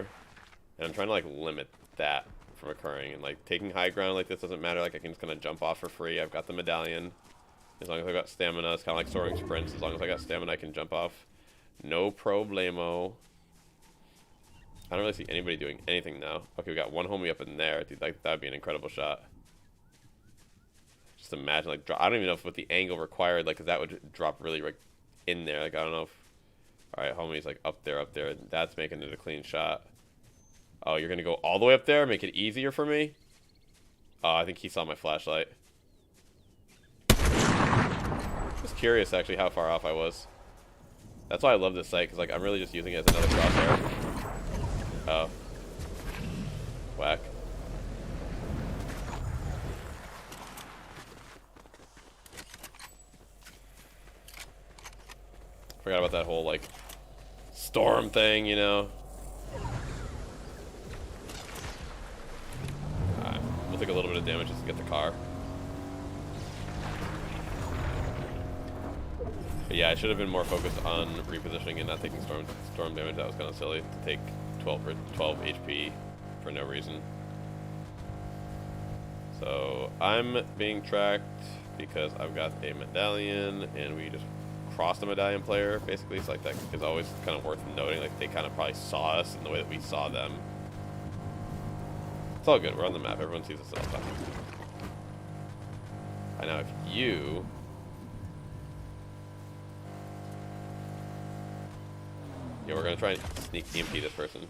And I'm trying to, like, limit that from occurring. And, like, taking high ground like this doesn't matter. Like, I can just kind of jump off for free. I've got the medallion. As long as I've got stamina, it's kind of like soaring sprints. As long as I got stamina, I can jump off. No problemo. I don't really see anybody doing anything now. Okay, we got one homie up in there. Dude, like, that would be an incredible shot. Just imagine, like, I don't even know if what the angle required, like, 'cause that would drop really, like, in there. Like, I don't know if... Alright, homie's, like, up there. That's making it a clean shot. Oh, you're gonna go all the way up there? Make it easier for me? Oh, I think he saw my flashlight. Just curious, actually, how far off I was. That's why I love this site, because, like, I'm really just using it as another crosshair. Oh. Whack. Forgot about that whole, like, storm thing, you know? Alright, we'll take a little bit of damage just to get the car. But yeah, I should have been more focused on repositioning and not taking storm damage. That was kind of silly to take 12 HP for no reason. So, I'm being tracked because I've got a medallion, and we just crossed a medallion player, basically. So like that is always kind of worth noting. Like they kind of probably saw us in the way that we saw them. It's all good. We're on the map. Everyone sees us all the time. I know if you we're gonna try and sneak EMP this person.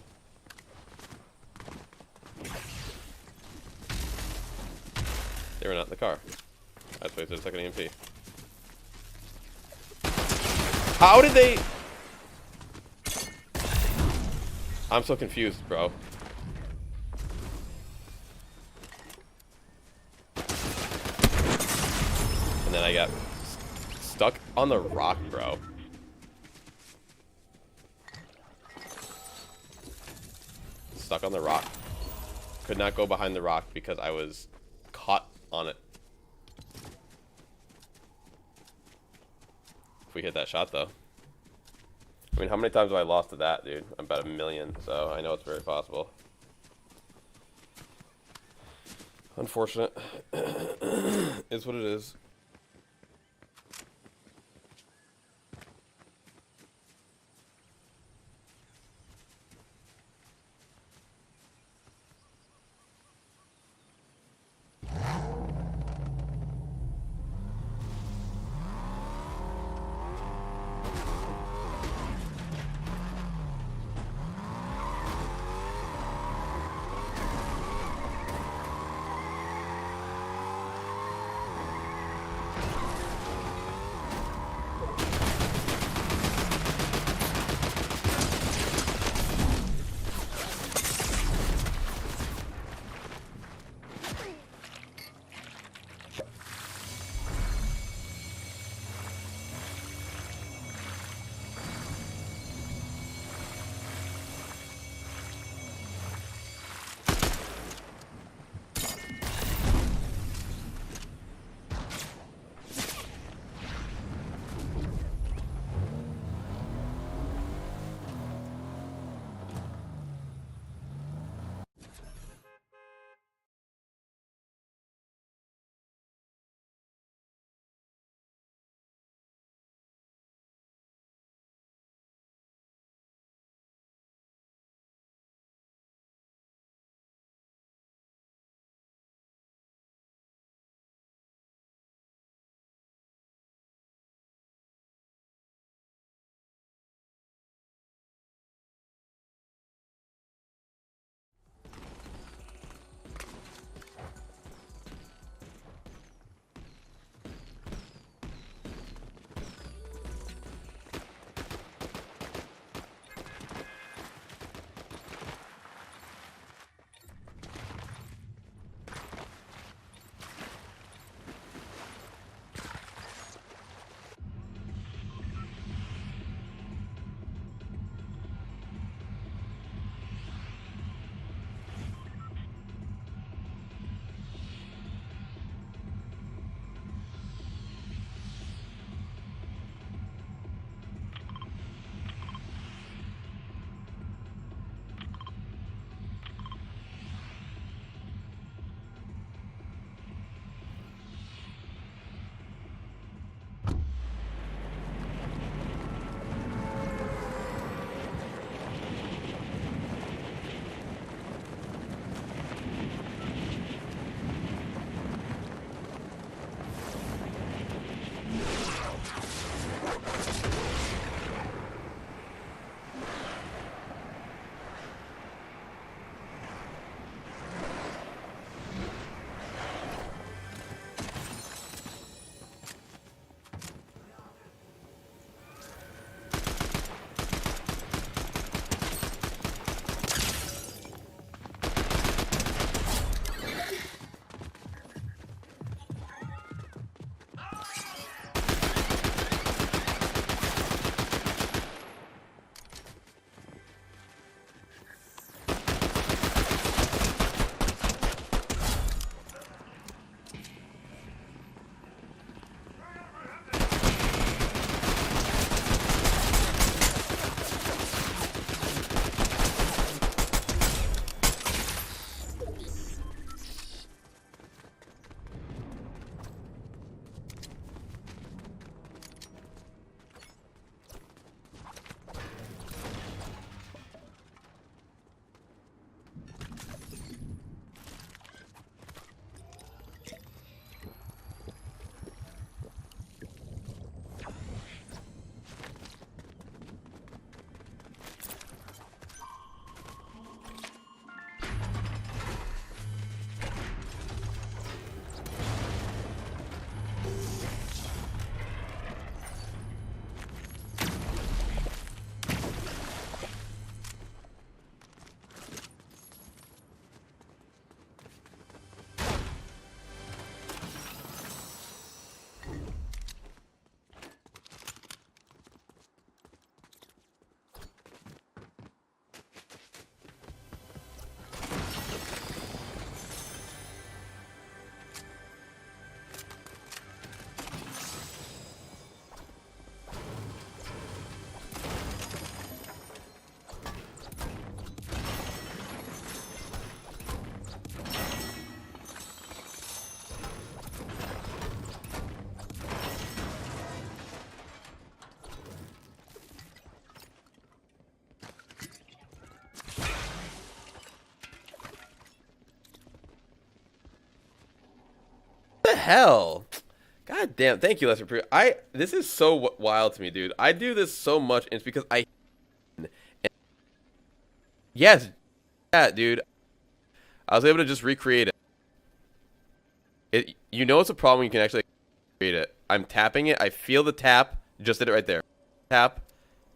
They were not in the car. That's why there's a second EMP. How did they... I'm so confused, bro. And then I got stuck on the rock, bro. Stuck on the rock. Could not go behind the rock because I was caught on it. we hit that shot, though. I mean, how many times have I lost to that, dude? About 1,000,000, so I know it's very possible. Unfortunate. Is what it is. hell? God damn. Thank you, Lester. This is so wild to me, dude. I do this so much, and it's because I. Yes, that dude. I was able to just recreate it. You know it's a problem when you can actually create it. I'm tapping it. I feel the tap. Just did it right there. Tap.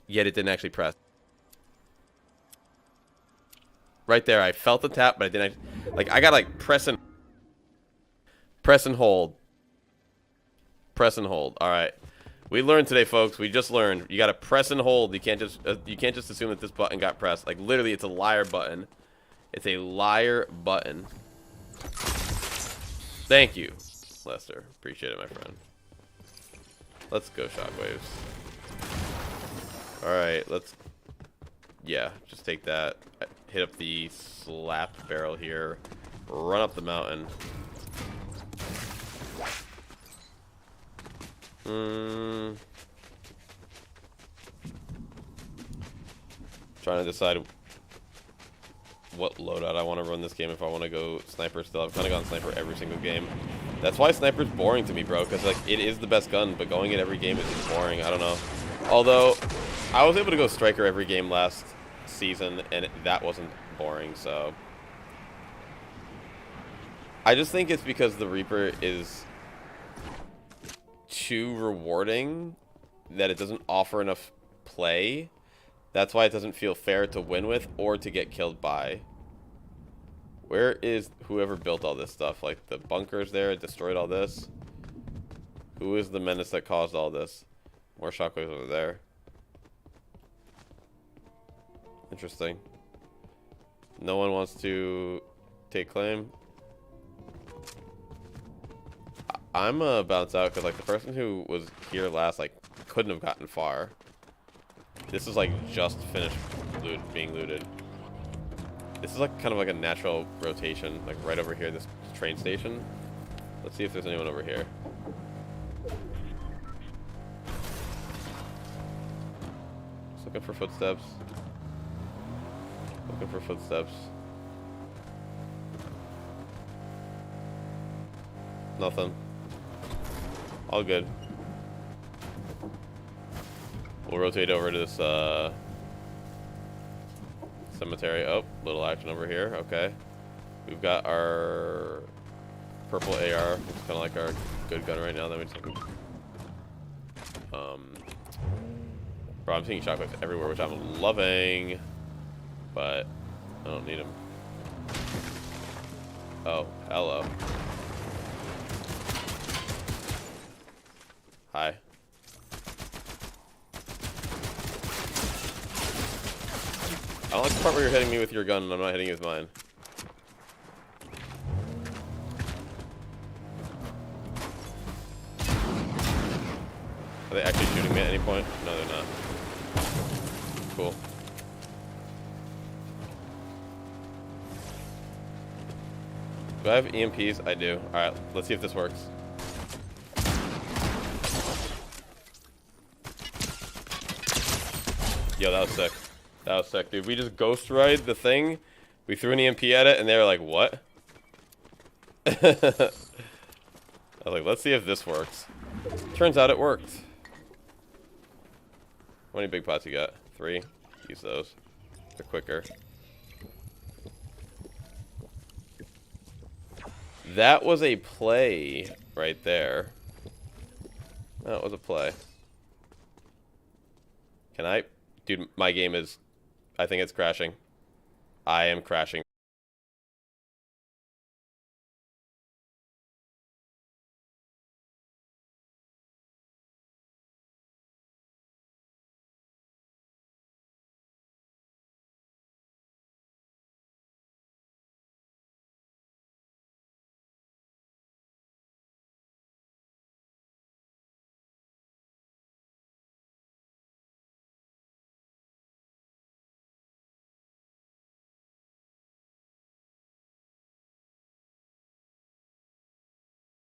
Yet it didn't actually press. Right there. I felt the tap, but I didn't actually, like, I gotta like press and hold. Press and hold. Alright. We learned today, folks. We just learned. You gotta press and hold. You can't just assume that this button got pressed. Like, literally, it's a liar button. It's a liar button. Thank you, Lester. Appreciate it, my friend. Let's go, Shockwaves. Alright, let's... Yeah, just take that. Hit up the slap barrel here. Run up the mountain. Trying to decide what loadout I want to run this game. If I want to go sniper still. I've kind of gone sniper every single game. That's why sniper's boring to me, bro. Because, like, it is the best gun, but going it every game is just boring. I don't know. Although, I was able to go striker every game last season, and that wasn't boring, so... I just think it's because the Reaper is too rewarding that it doesn't offer enough play. That's why it doesn't feel fair to win with or to get killed by. Where is whoever built all this stuff? Like, the bunkers there destroyed all this. Who is the menace that caused all this? More shockwaves over there. Interesting. No one wants to take claim. I'm gonna bounce out because, like, the person who was here last, like, couldn't have gotten far. This is, like, just finished being looted. This is, like, kind of like a natural rotation, like, right over here, this train station. Let's see if there's anyone over here. Just looking for footsteps. Looking for footsteps. Nothing. All good. We'll rotate over to this cemetery. Oh, little action over here. Okay. We've got our purple AR, which is kind of like our good gun right now. Then we just bro, I'm seeing shockwaves everywhere, which I'm loving, but I don't need them. Oh, hello. Hi. I don't like the part where you're hitting me with your gun and I'm not hitting you with mine. Are they actually shooting me at any point? No, they're not. Cool. Do I have EMPs? I do. Alright, let's see if this works. Yo, that was sick. That was sick, dude. We just ghost ride the thing. We threw an EMP at it, and they were like, what? I was like, let's see if this works. Turns out it worked. How many big pots you got? 3? Use those. They're quicker. That was a play right there. That was a play. Can I? Dude, my game is... I think it's crashing. I am crashing.